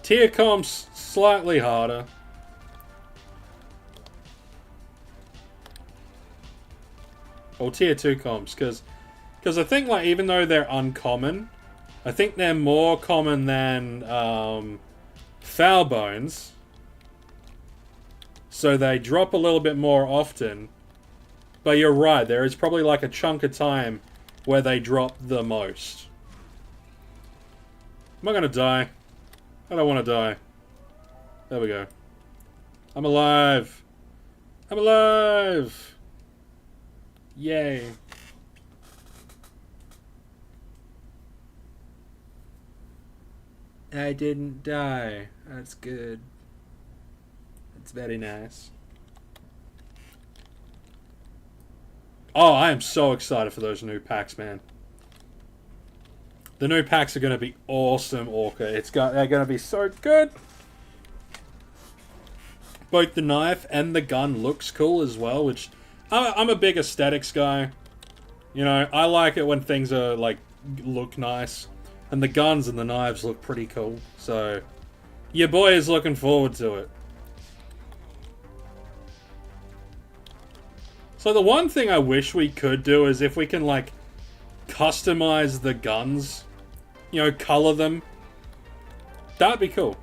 Tier comps, slightly harder. Or tier 2 comps, because I think, like, even though they're uncommon, I think they're more common than, foul bones. So they drop a little bit more often. But you're right, there is probably like a chunk of time where they drop the most. Am I gonna die? I don't want to die. There we go. I'm alive! I'm alive! Yay. I didn't die. That's good. That's very nice. Oh, I am so excited for those new packs, man. The new packs are going to be awesome, Orca. They're going to be so good. Both the knife and the gun looks cool as well, which... I'm a big aesthetics guy. You know, I like it when things are, like, look nice. And the guns and the knives look pretty cool. So, your boy is looking forward to it. So the one thing I wish we could do is if we can, like, customize the guns. You know, color them. That'd be cool.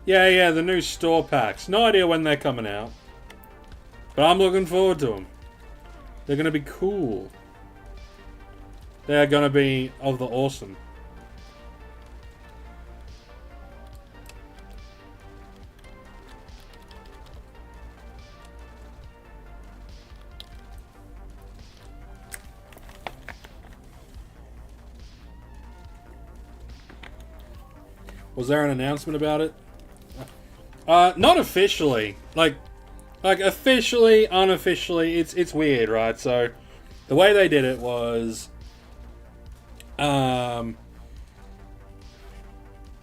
Yeah, the new store packs. No idea when they're coming out. But I'm looking forward to them. They're gonna be cool. They're gonna be of the awesome. Was there an announcement about it? Not officially. Like officially, unofficially, it's weird, right? So, the way they did it was,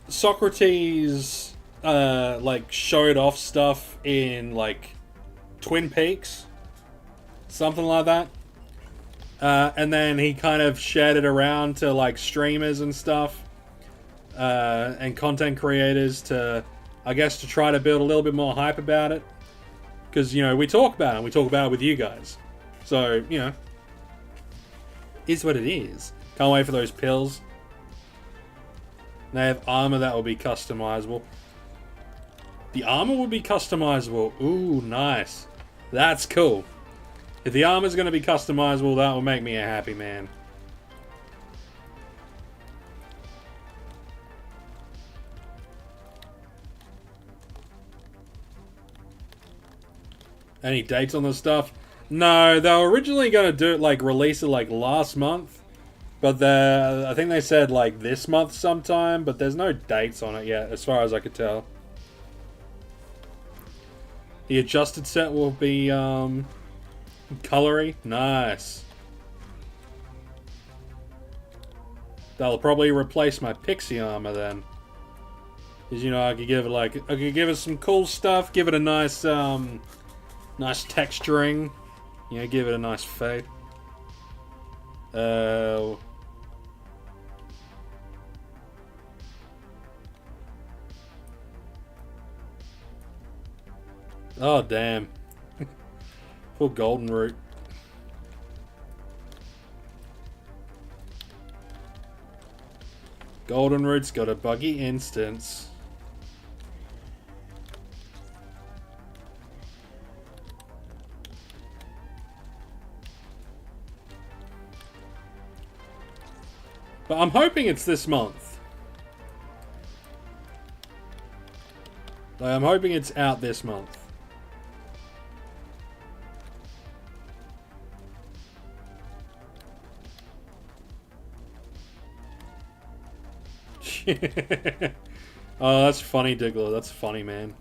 Socrates, like, showed off stuff in, like, Twin Peaks. Something like that. And then he kind of shared it around to, like, streamers and stuff. And content creators to, I guess, to try to build a little bit more hype about it. Because, you know, we talk about it, and we talk about it with you guys. So, you know, is what it is. Can't wait for those pills. They have armor that will be customizable. The armor will be customizable. Ooh, nice. That's cool. If the armor's going to be customizable, that will make me a happy man. Any dates on this stuff? No, they were originally going to do it, like, release it, like, last month. But I think they said, like, this month sometime, but there's no dates on it yet, as far as I could tell. The adjusted set will be, colory. Nice. That'll probably replace my pixie armor, then. Because, you know, I could give it some cool stuff, give it a nice, nice texturing. You know, give it a nice fade. Oh, damn. Full golden root. Golden root's got a buggy instance. But I'm hoping it's this month. Like, I'm hoping it's out this month. Oh, that's funny, Diggler. That's funny, man.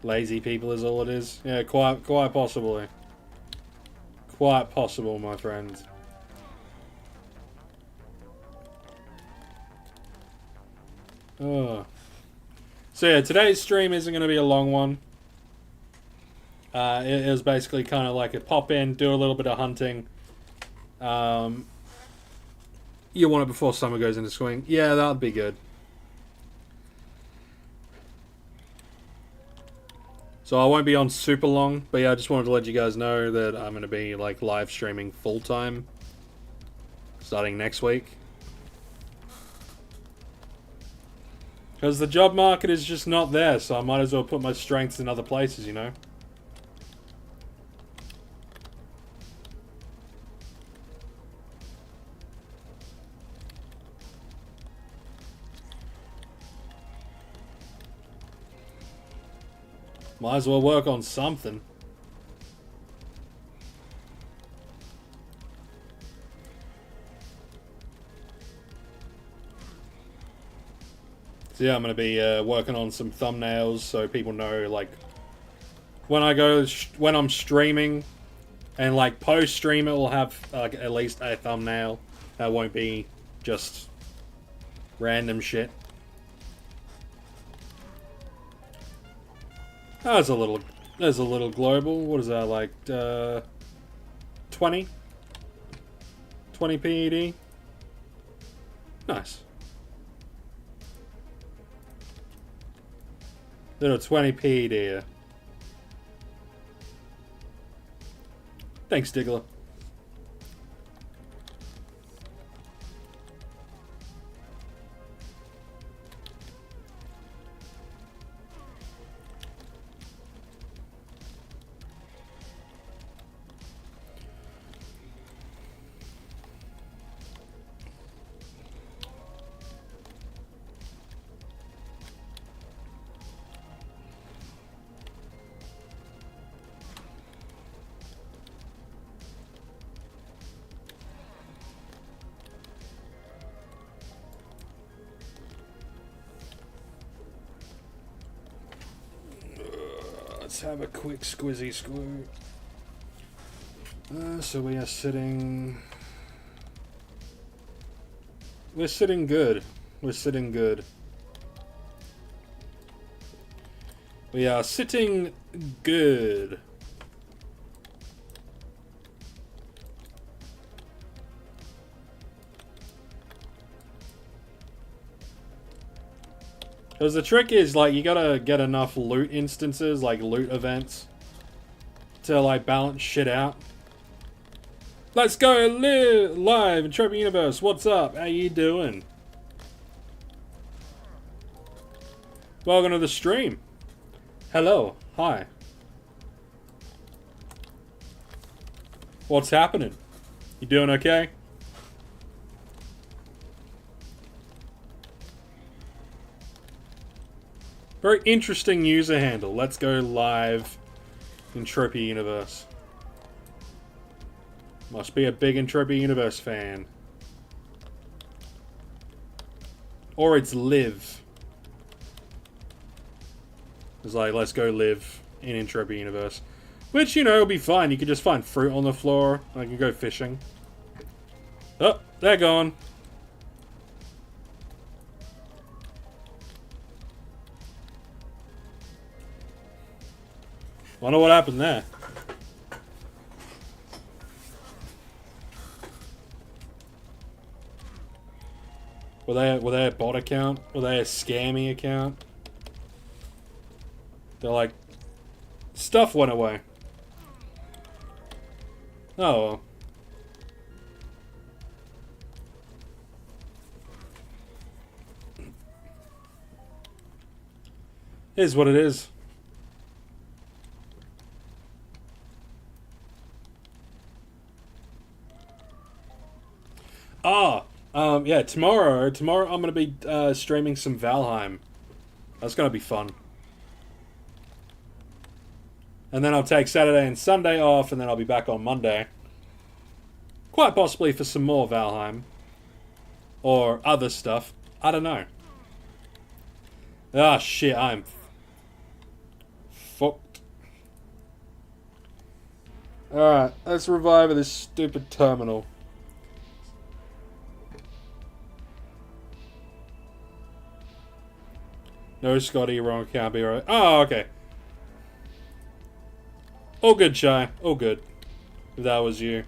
Lazy people is all it is. Yeah, quite possibly. Quite possible, my friend. Oh. So yeah, today's stream isn't going to be a long one. It was basically kind of like a pop in, do a little bit of hunting. You want it before summer goes into swing. Yeah, that would be good. So I won't be on super long, but yeah, I just wanted to let you guys know that I'm going to be like live streaming full time starting next week. Because the job market is just not there, so I might as well put my strengths in other places, you know? Might as well work on something. So yeah, I'm going to be working on some thumbnails so people know, like, when I'm streaming and, like, post-stream it will have, like, at least a thumbnail. That won't be just random shit. Oh, there's a little global. What is that, like, 20? 20 PED? Nice. Little 20 PED here. Thanks, Diggler. Let's have a quick squizzy squoo. So we are sitting... We're sitting good. We're sitting good. We are sitting good. Because the trick is, like, you gotta get enough loot instances, like loot events, to, like, balance shit out. Let's go live in Entropia Universe. What's up? How you doing? Welcome to the stream. Hello. Hi. What's happening? You doing okay? Very interesting user handle. Let's go live in Entropia Universe. Must be a big Entropia Universe fan. Or it's live. It's like, let's go live in Entropia Universe. Which, you know, will be fine. You can just find fruit on the floor. I can go fishing. Oh, they're gone. Wonder what happened there. Were they a bot account? Were they a scammy account? They're like, stuff went away. Oh well. Is what it is. Yeah, tomorrow I'm gonna be streaming some Valheim. That's gonna be fun. And then I'll take Saturday and Sunday off, and then I'll be back on Monday. Quite possibly for some more Valheim. Or other stuff. I don't know. Ah, shit, I'm Alright, let's revive this stupid terminal. No, Scotty, wrong, can't be right. Oh, okay. All good, Shy. All good. If that was you.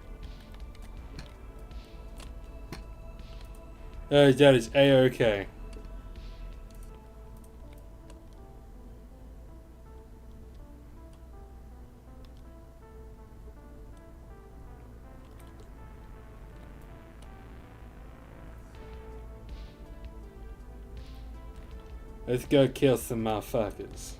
That is A-okay. Let's go kill some motherfuckers.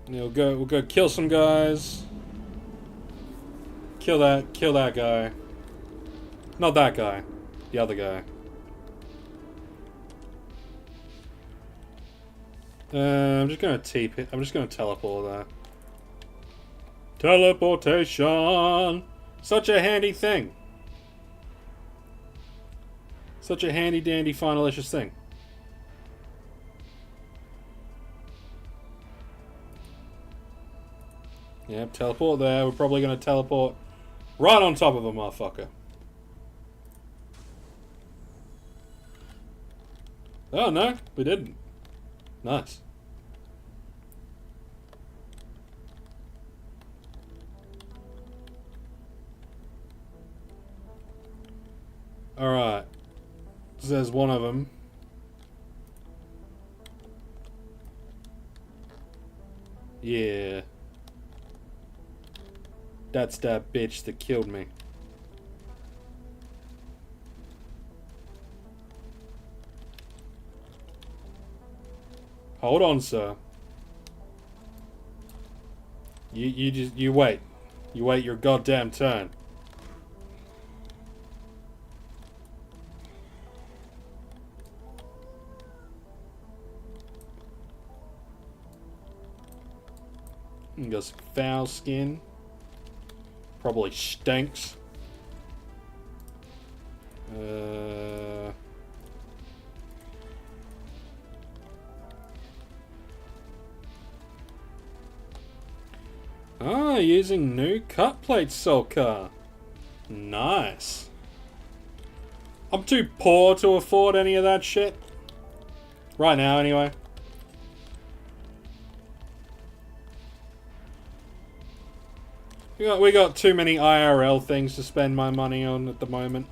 Yeah, we'll go kill some guys. Kill that guy. Not that guy. The other guy. I'm just gonna I'm just gonna teleport there. Teleportation! Such a handy thing. Such a handy dandy finalicious thing. Yep, teleport there. We're probably gonna teleport right on top of a motherfucker. Oh no, we didn't. Nice. Alright. There's one of them. Yeah. That's that bitch that killed me. Hold on, sir. You wait. You wait your goddamn turn. Got some foul skin. Probably stinks. Using new cut plate soul car. Nice. I'm too poor to afford any of that shit. Right now, anyway. We got too many IRL things to spend my money on at the moment.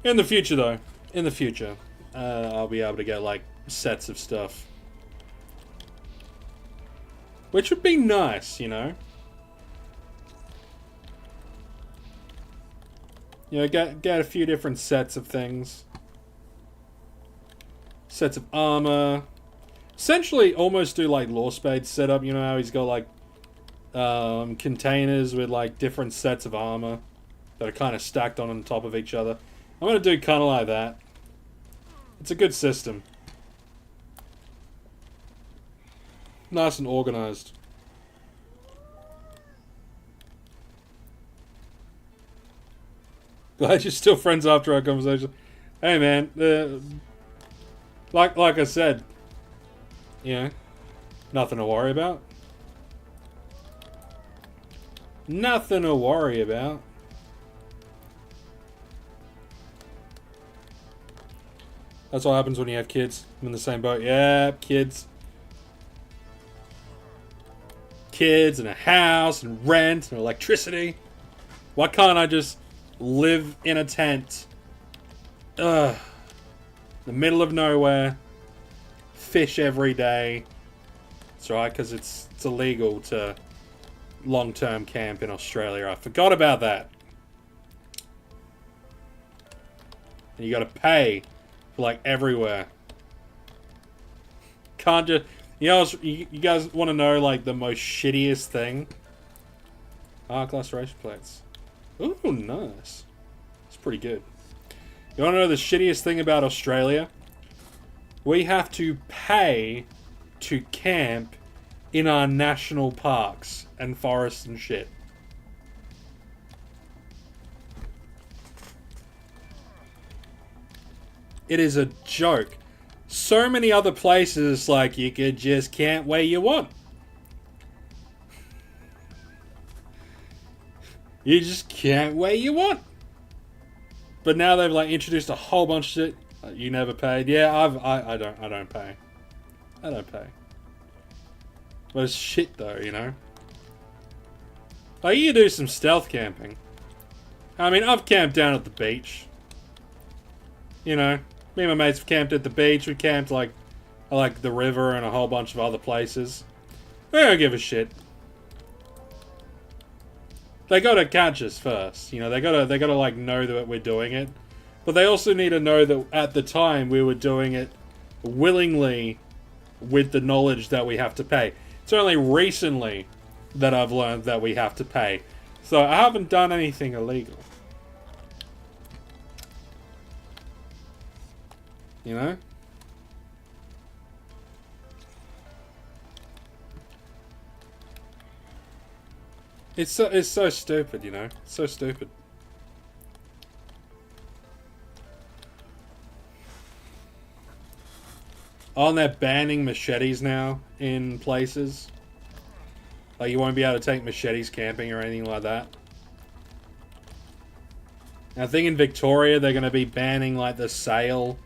In the future, though. In the future. I'll be able to get, like, sets of stuff. Which would be nice, you know? You know, get a few different sets of things. Sets of armor. Essentially, almost do, like, Law Spade's setup. You know how he's got, like, containers with like different sets of armor that are kind of stacked on top of each other. I'm gonna do kind of like that. It's a good system. Nice and organized. Glad you're still friends after our conversation. Hey man, like I said, you know, nothing to worry about. Nothing to worry about. That's what happens when you have kids. I'm in the same boat. Yeah, kids. Kids and a house and rent and electricity. Why can't I just live in a tent? Ugh. In the middle of nowhere. Fish every day. That's right, because it's illegal to long-term camp in Australia. I forgot about that. And you gotta pay for, like, everywhere. Can't just... You know, you guys want to know, like, the most shittiest thing? Arc laceration plates. Ooh, nice. It's pretty good. You want to know the shittiest thing about Australia? We have to pay to camp in our national parks and forests and shit. It is a joke. so many other places, like, you could just camp where you want. You just camp where you want. But now they've, like, introduced a whole bunch of shit. You never paid. Yeah, I don't pay. I don't pay. But it's shit though, you know? Like, you do some stealth camping. I mean, I've camped down at the beach. You know, me and my mates have camped at the beach. We camped, like the river and a whole bunch of other places. We don't give a shit. They gotta catch us first. You know, they gotta, like, know that we're doing it. But they also need to know that at the time we were doing it willingly with the knowledge that we have to pay. It's only recently that I've learned that we have to pay. So I haven't done anything illegal. You know? It's so stupid, you know? It's so stupid. Oh, and they're banning machetes now in places. Like, you won't be able to take machetes camping or anything like that. And I think in Victoria they're going to be banning, like, the sale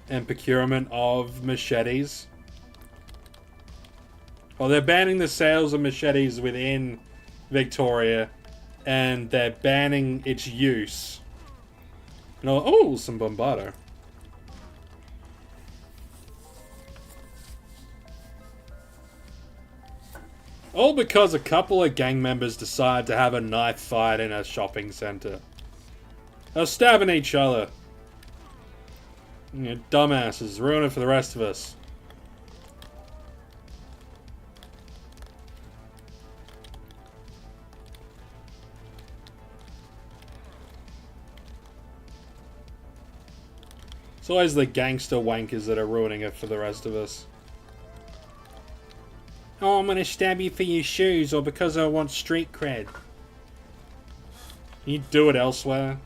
and procurement of machetes. Well, they're banning the sales of machetes within Victoria, and they're banning its use. You know, oh, some Bombardo. All because a couple of gang members decide to have a knife fight in a shopping centre. They're stabbing each other. You know, dumbasses, ruin it for the rest of us. It's always the gangster wankers that are ruining it for the rest of us. Oh, I'm gonna stab you for your shoes, or because I want street cred. You do it elsewhere.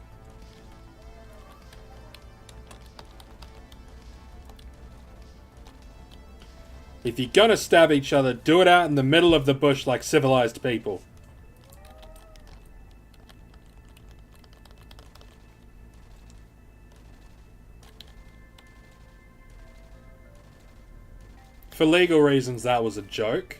If you're gonna stab each other, do it out in the middle of the bush like civilized people. For legal reasons, that was a joke.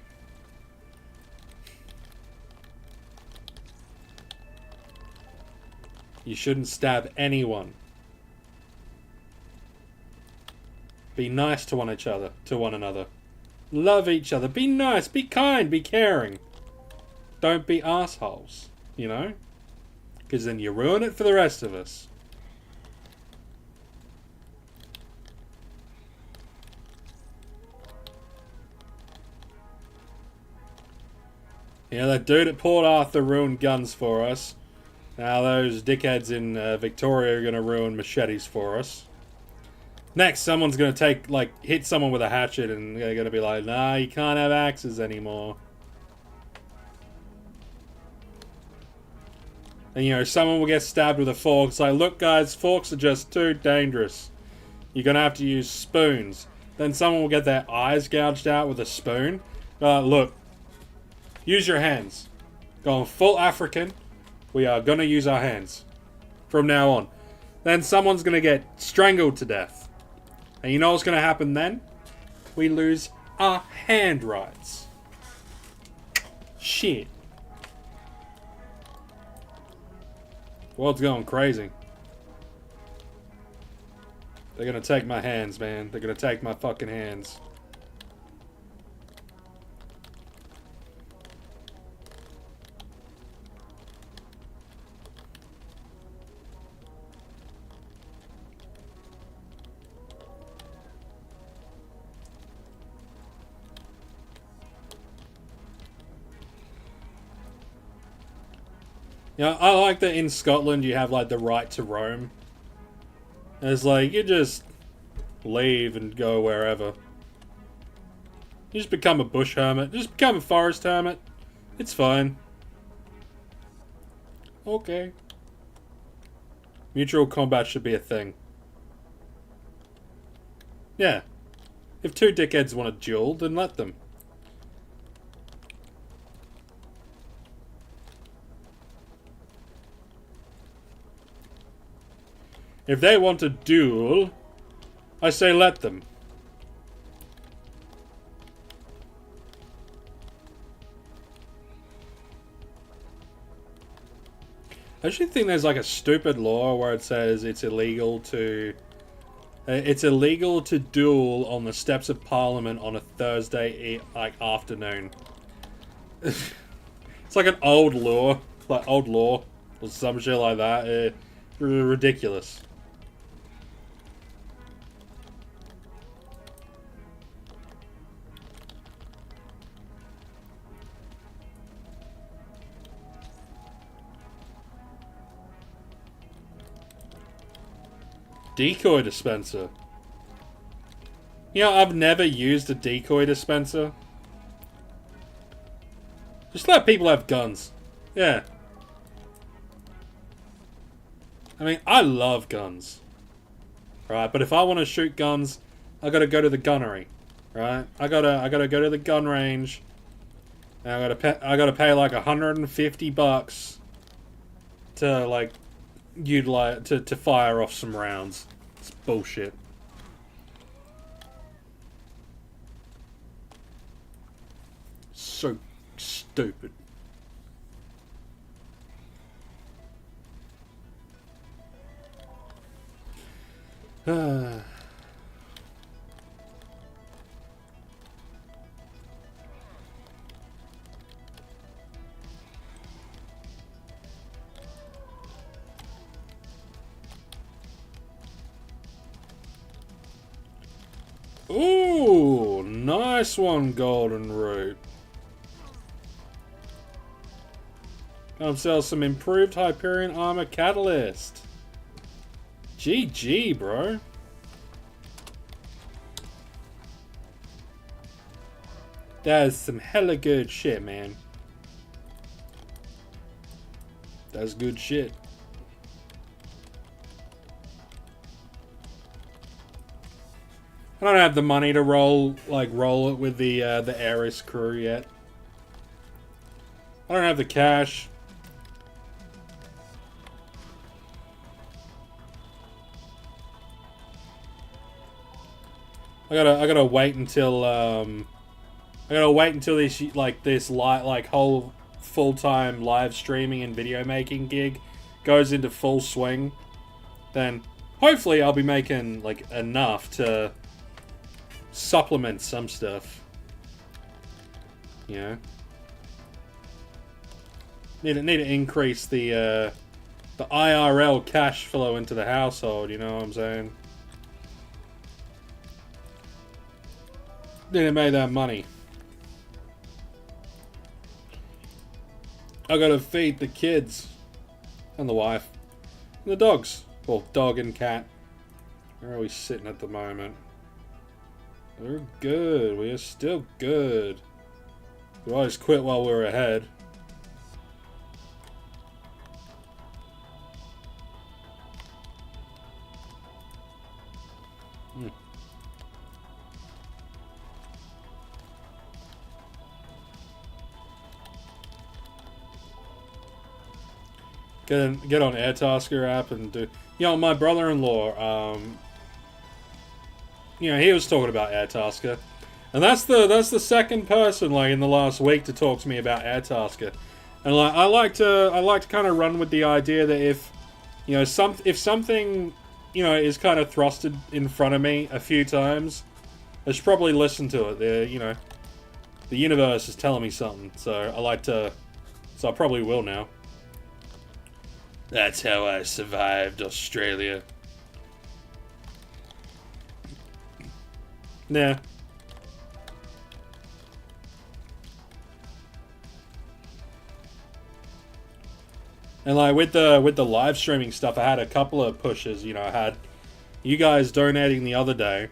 You shouldn't stab anyone. Be nice to one another. Love each other. Be nice. Be kind. Be caring. Don't be assholes. You know? Because then you ruin it for the rest of us. Yeah, that dude at Port Arthur ruined guns for us. Now those dickheads in Victoria are going to ruin machetes for us. Next, someone's going to hit someone with a hatchet and they're going to be like, nah, you can't have axes anymore. And, you know, someone will get stabbed with a fork. It's like, look, guys, forks are just too dangerous. You're going to have to use spoons. Then someone will get their eyes gouged out with a spoon. Look, use your hands. Going full African. We are going to use our hands from now on. Then someone's going to get strangled to death. And you know what's going to happen then? We lose our hand rights. Shit. World's going crazy. They're going to take my hands, man. They're going to take my fucking hands. You know, I like that in Scotland you have, like, the right to roam. It's like, you just leave and go wherever. You just become a bush hermit. Just become a forest hermit. It's fine. Okay. Mutual combat should be a thing. Yeah. If two dickheads want to duel, then let them. If they want to duel, I say let them. I actually think there's like a stupid law where it says it's illegal to duel on the steps of Parliament on a Thursday afternoon. It's like an old law, or some shit like that. Ridiculous. Decoy dispenser. You know, I've never used a decoy dispenser. Just let people have guns. Yeah. I mean, I love guns. Right, but if I want to shoot guns, I gotta go to the gunnery. Right? I gotta go to the gun range. And I gotta pay like $150 to like utilize to fire off some rounds. It's bullshit. So stupid. Ooh, nice one, Golden Root. Come sell some improved Hyperion Armor Catalyst. GG, bro. That is some hella good shit, man. That's good shit. I don't have the money to roll it with the Ares crew yet. I don't have the cash. I gotta wait until this whole full-time live streaming and video making gig goes into full swing. Then hopefully I'll be making like enough to supplement some stuff. You know, need to increase the IRL cash flow into the household. You know what I'm saying? Need to make that money. I gotta feed the kids and the wife and the dogs. Well, dog and cat. Where are we sitting at the moment? We're good. We are still good. We always quit while we're ahead. Get on Airtasker app and do. You know, my brother-in-law. You know, he was talking about Airtasker, and that's the second person like in the last week to talk to me about Airtasker, and like I like to kind of run with the idea that if something is kind of thrusted in front of me a few times, I should probably listen to it. The universe is telling me something, so I probably will now. That's how I survived Australia. Nah. And like with the live streaming stuff, I had a couple of pushes. You know, I had you guys donating the other day,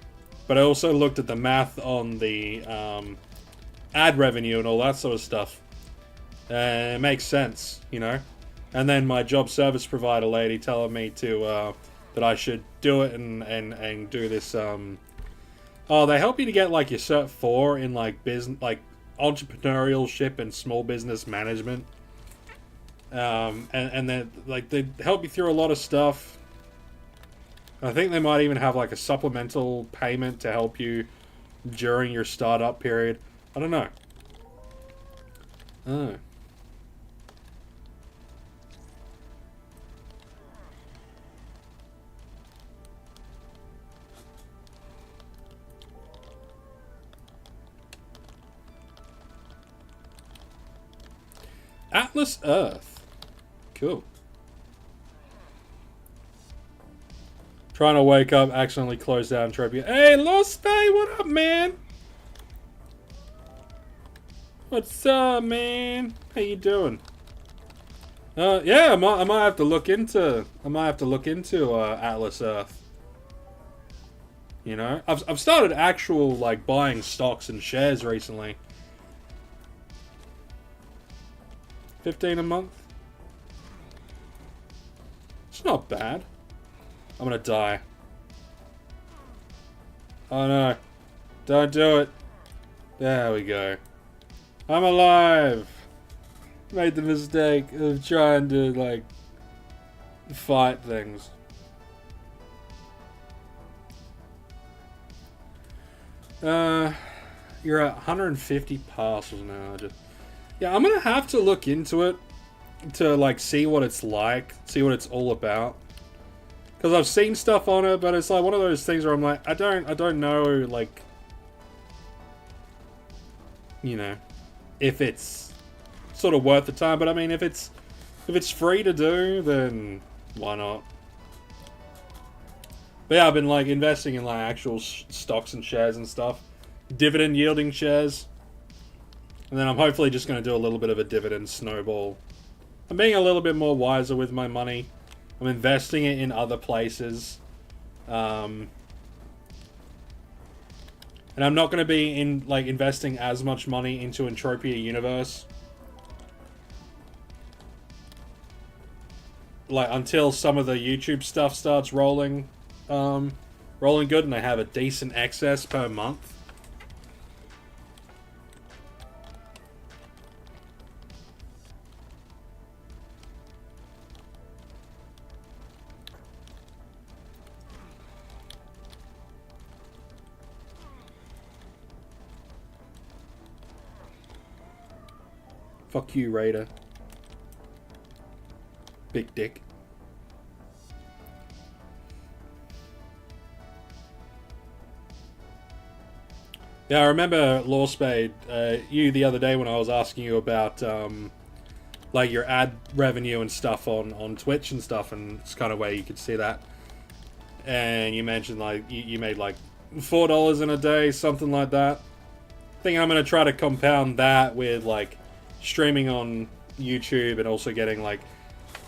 but I also looked at the math on the ad revenue and all that sort of stuff. It makes sense, you know. And then my job service provider lady telling me to that I should do it and do this Oh, they help you to get like your Cert 4 in like business, like entrepreneurship and small business management. And then like they help you through a lot of stuff. I think they might even have like a supplemental payment to help you during your startup period. I don't know. Oh. Atlas Earth. Cool. Trying to wake up, accidentally close down Entropia. Hey, Lost Bay, what up, man? What's up, man? How you doing? Yeah, I might have to look into Atlas Earth. You know, I've started actual like buying stocks and shares recently. 15 a month. It's not bad. I'm gonna die. Oh no. Don't do it. There we go. I'm alive. Made the mistake of trying to, like, fight things. You're at 150 parcels now. Yeah, I'm gonna have to look into it to, like, see what it's like, see what it's all about. Because I've seen stuff on it, but it's like one of those things where I'm like, I don't know, like, you know, if it's sort of worth the time. But I mean, if it's free to do, then why not? But yeah, I've been like investing in like actual stocks and shares and stuff, dividend yielding shares, and then I'm hopefully just going to do a little bit of a dividend snowball. I'm being a little bit more wiser with my money. I'm investing it in other places. And I'm not going to be investing as much money into Entropia Universe. Like, until some of the YouTube stuff starts rolling good and I have a decent excess per month. Fuck you, Raider. Big dick. Yeah, I remember, Lawspade, you the other day when I was asking you about, like, your ad revenue and stuff on Twitch and stuff, and it's kind of where you could see that. And you mentioned, like, you made, like, $4 in a day, something like that. I think I'm going to try to compound that with, like, streaming on YouTube and also getting like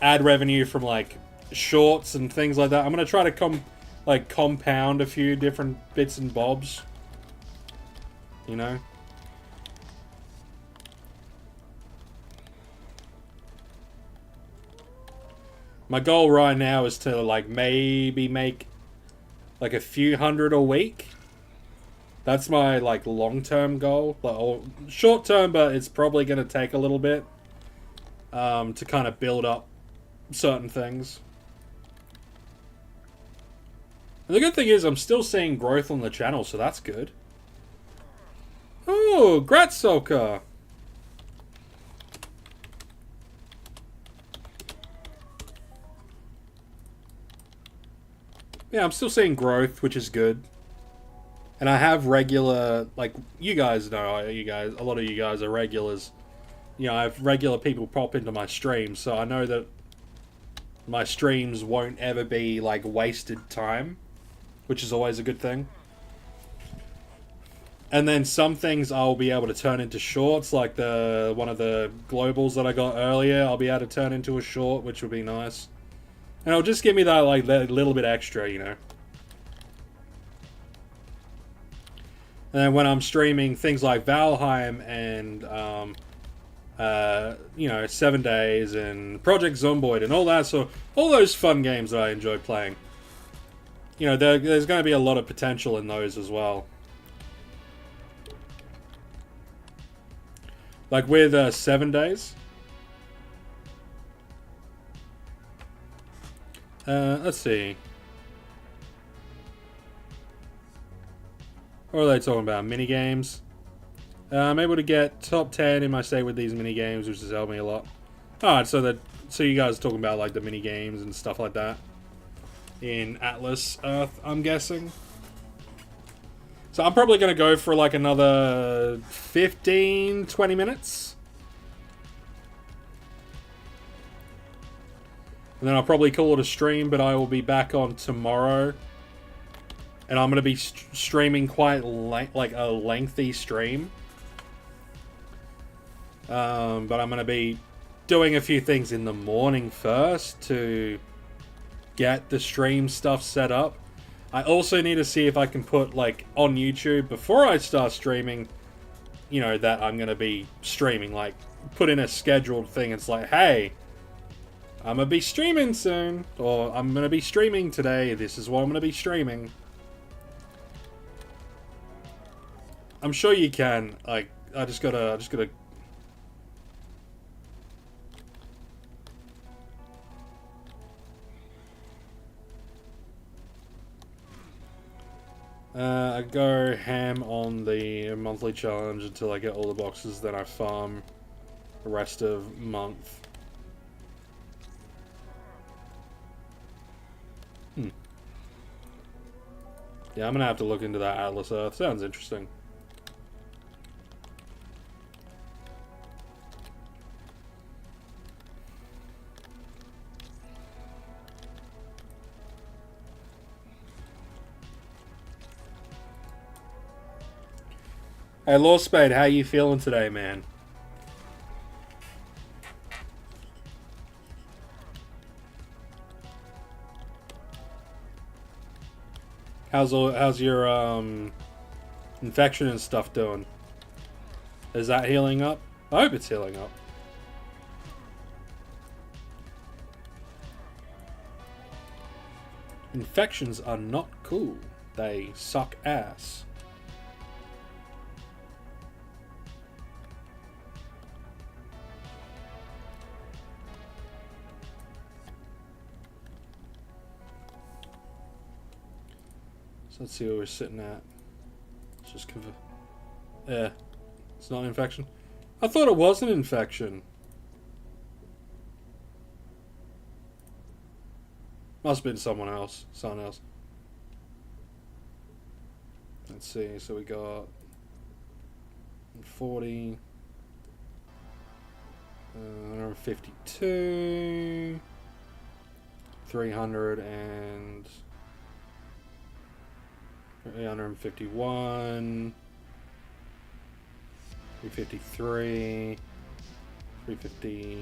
ad revenue from like shorts and things like that. I'm gonna try to compound a few different bits and bobs, you know. My goal right now is to like maybe make like a few hundred a week. That's my, like, long-term goal. Or short-term, but it's probably going to take a little bit to kind of build up certain things. And the good thing is I'm still seeing growth on the channel, so that's good. Oh, Gratsoka! Yeah, I'm still seeing growth, which is good. And I have regular, like, you guys know, a lot of you guys are regulars. You know, I have regular people pop into my streams, so I know that my streams won't ever be, like, wasted time, which is always a good thing. And then some things I'll be able to turn into shorts, like one of the globals that I got earlier, I'll be able to turn into a short, which would be nice. And it'll just give me that, like, that little bit extra, you know. And then when I'm streaming things like Valheim and, you know, 7 Days and Project Zomboid and all that, so all those fun games that I enjoy playing, you know, there's going to be a lot of potential in those as well. Like with 7 days. Let's see. What are they talking about? Mini games. I'm able to get top 10 in my state with these mini games, which has helped me a lot. Alright, so you guys are talking about like the mini games and stuff like that in Atlas Earth, I'm guessing. So I'm probably going to go for like another 15, 20 minutes. And then I'll probably call it a stream, but I will be back on tomorrow. And I'm going to be streaming quite like a lengthy stream. But I'm going to be doing a few things in the morning first to get the stream stuff set up. I also need to see if I can put like on YouTube before I start streaming, you know, that I'm going to be streaming. Like put in a scheduled thing. It's like, hey, I'm going to be streaming soon. Or I'm going to be streaming today. This is what I'm going to be streaming. I'm sure you can. Like, I just gotta I go ham on the monthly challenge until I get all the boxes, then I farm the rest of month. Yeah, I'm gonna have to look into that Atlas Earth. Sounds interesting. Hey, Law Spade, how you feeling today, man? How's your infection and stuff doing? Is that healing up? I hope it's healing up. Infections are not cool. They suck ass. Let's see what we're sitting at. Let's just convert. Yeah, it's not an infection. I thought it was an infection. Must have been someone else. Someone else. Let's see. So we got 40, 152, 300 and 351, 353, 350.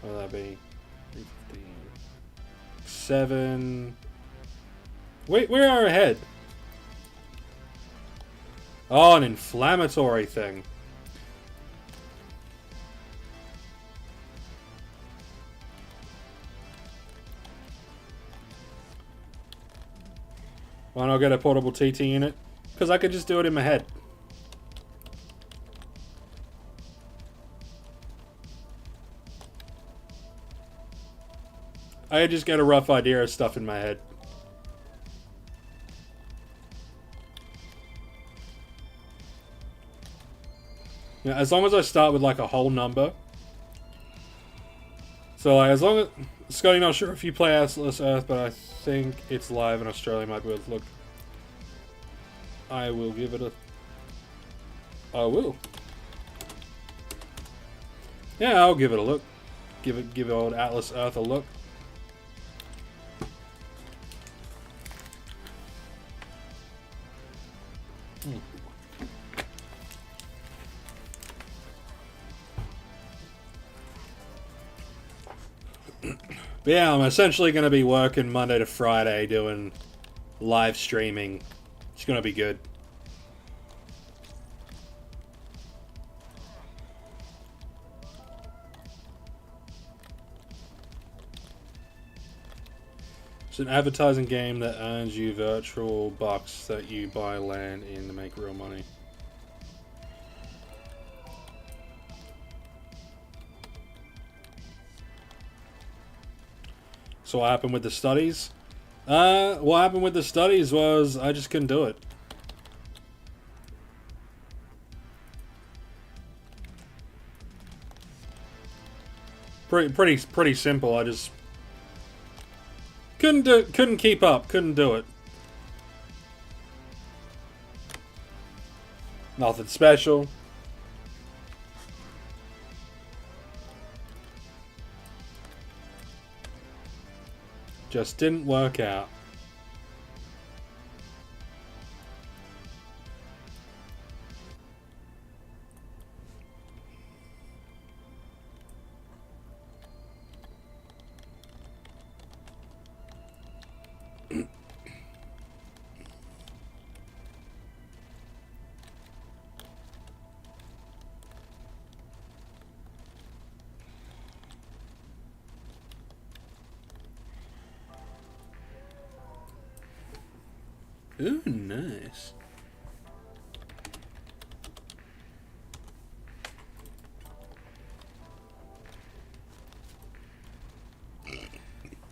What would that be? 357. Wait, where are our ahead? Oh, an inflammatory thing. Why not get a portable TT unit? Because I could just do it in my head. I could just get a rough idea of stuff in my head. Yeah, as long as I start with like a whole number. So like, as long as... Scotty, not sure if you play Atlas Earth, but I think it's live in Australia. Might be able to look. I will give it a... I will. Yeah, I'll give it a look. Give old Atlas Earth a look. But yeah, I'm essentially going to be working Monday to Friday doing live streaming. It's going to be good. It's an advertising game that earns you virtual bucks that you buy land in to make real money. So what happened with the studies? What happened with the studies was I just couldn't do it. Pretty simple. I just couldn't keep up. Couldn't do it. Nothing special. Just didn't work out. Ooh, nice.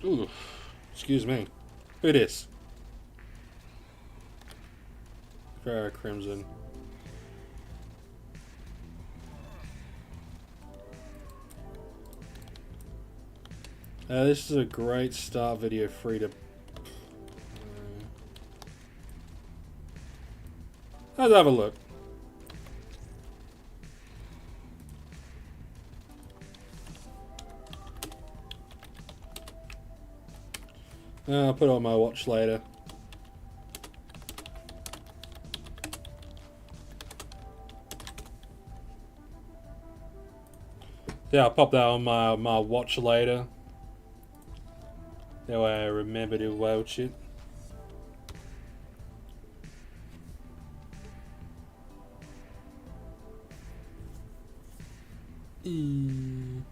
Ooh, excuse me. Who this? Fair Crimson. This is a great start video, free to. Let's have a look. I'll put it on my watch later. Yeah, I'll pop that on my watch later. That way I remember to watch it. And,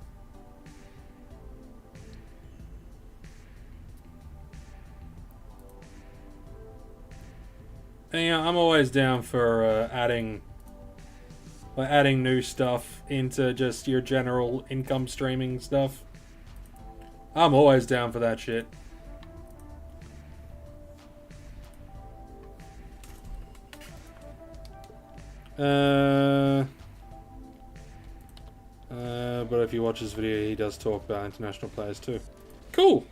yeah, I'm always down for adding new stuff into just your general income streaming stuff. I'm always down for that shit. But if you watch this video, he does talk about international players too. Cool.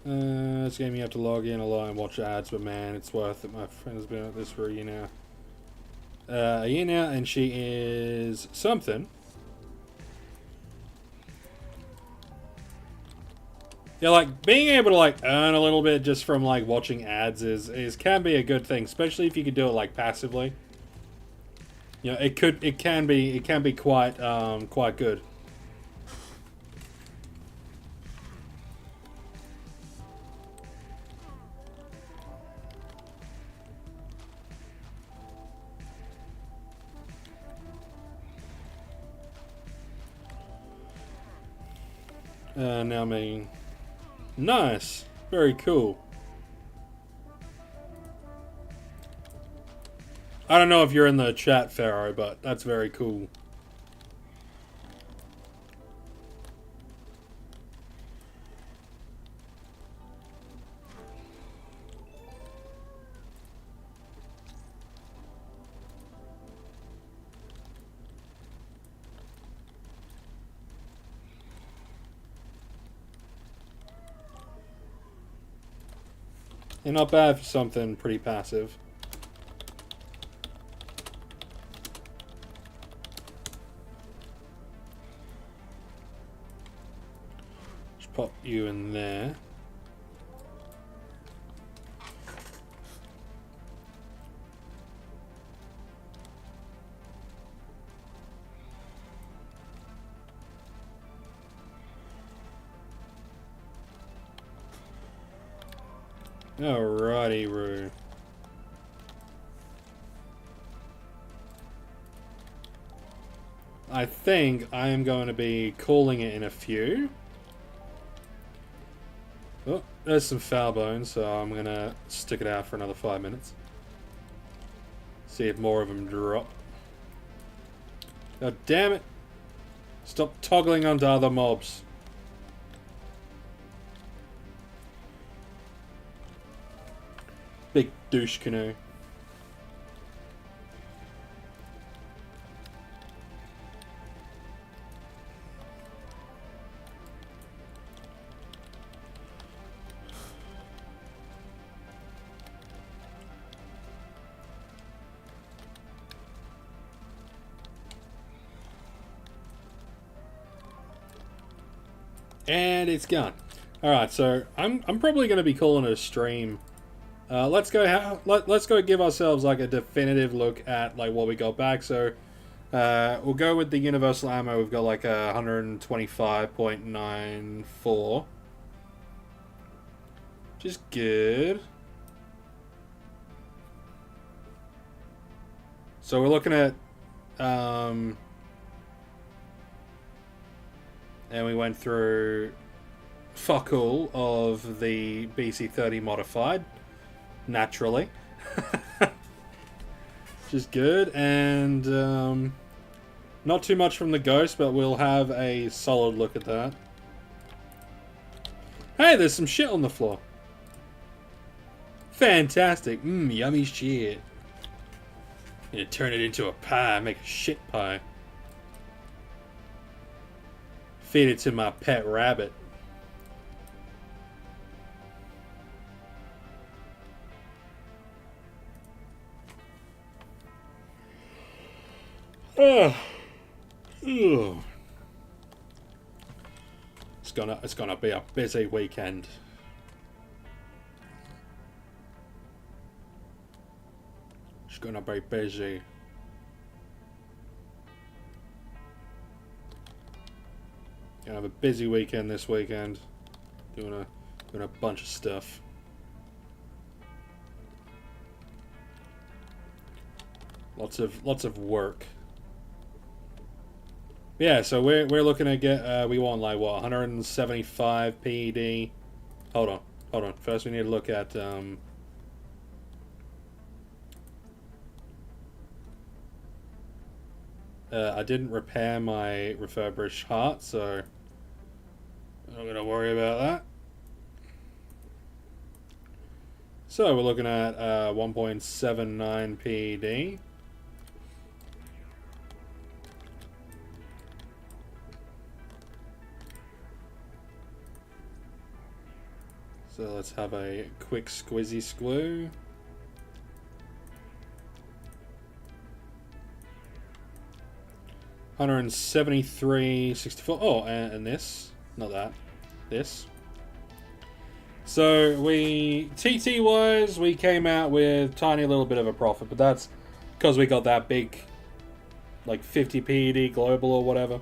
This game you have to log in a lot and watch ads, but man, it's worth it. My friend has been at this for a year now. And she is something. Yeah, like being able to like earn a little bit just from like watching ads is can be a good thing, especially if you could do it like passively. You know, it can be quite quite good. Now me. Nice. Very cool. I don't know if you're in the chat, Pharaoh, but that's very cool. And not bad for something pretty passive. Just pop you in there. Alrighty, Roo. I think I am going to be calling it in a few. Oh, there's some foul bones, so I'm going to stick it out for another 5 minutes. See if more of them drop. God damn it! Stop toggling onto other mobs. Big douche canoe. And it's gone. Alright, so I'm probably going to be calling it a stream. Let's go give ourselves like a definitive look at like what we got back. So we'll go with the universal ammo. We've got like a 125.94, which is good. So we're looking at and we went through fuck all of the BC30 modified, naturally. Which is good, and not too much from the ghost, but we'll have a solid look at that. Hey, there's some shit on the floor. Fantastic. Yummy shit. I'm gonna turn it into a pie, make a shit pie. Feed it to my pet rabbit. Ugh. It's gonna be a busy weekend. It's gonna be busy. Gonna have a busy weekend this weekend. Doing a bunch of stuff. Lots of work. Yeah, so we're looking to get we want like what, 175 PED. Hold on. First we need to look at I didn't repair my refurbished heart, so I'm not gonna worry about that. So we're looking at 1.79 PED. So let's have a quick squizzy squoo. $173.64. Oh, and this, not that, this. So TT wise, we came out with tiny little bit of a profit, but that's because we got that big, like 50 PED global or whatever.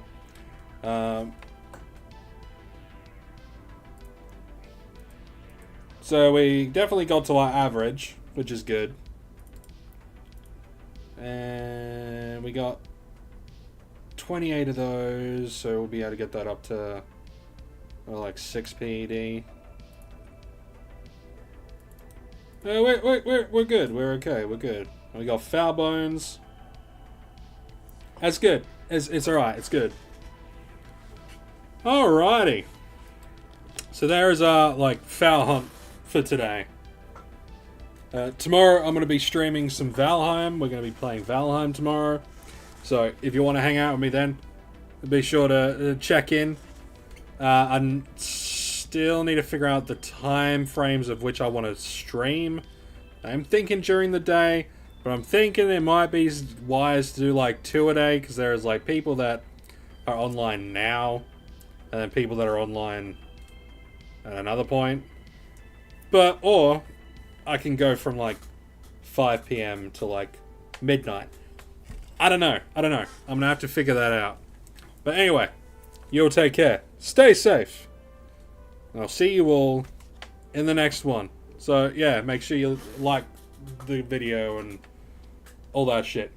So we definitely got to our average, which is good. And we got 28 of those, so we'll be able to get that up to like 6 PED. We're good. We're okay. We're good. We got foul bones. That's good. It's alright. It's good. Alrighty. So there's our like foul hunt for today. Tomorrow I'm going to be streaming some Valheim. We're going to be playing Valheim tomorrow. So if you want to hang out with me then, be sure to check in. I still need to figure out the time frames of which I want to stream. I'm thinking during the day, but I'm thinking it might be wise to do like 2 a day, because there's like people that are online now, and then people that are online at another point. Or I can go from like 5 PM to like midnight. I don't know. I'm gonna have to figure that out. But anyway, you'll take care. Stay safe. I'll see you all in the next one. So yeah, make sure you like the video and all that shit.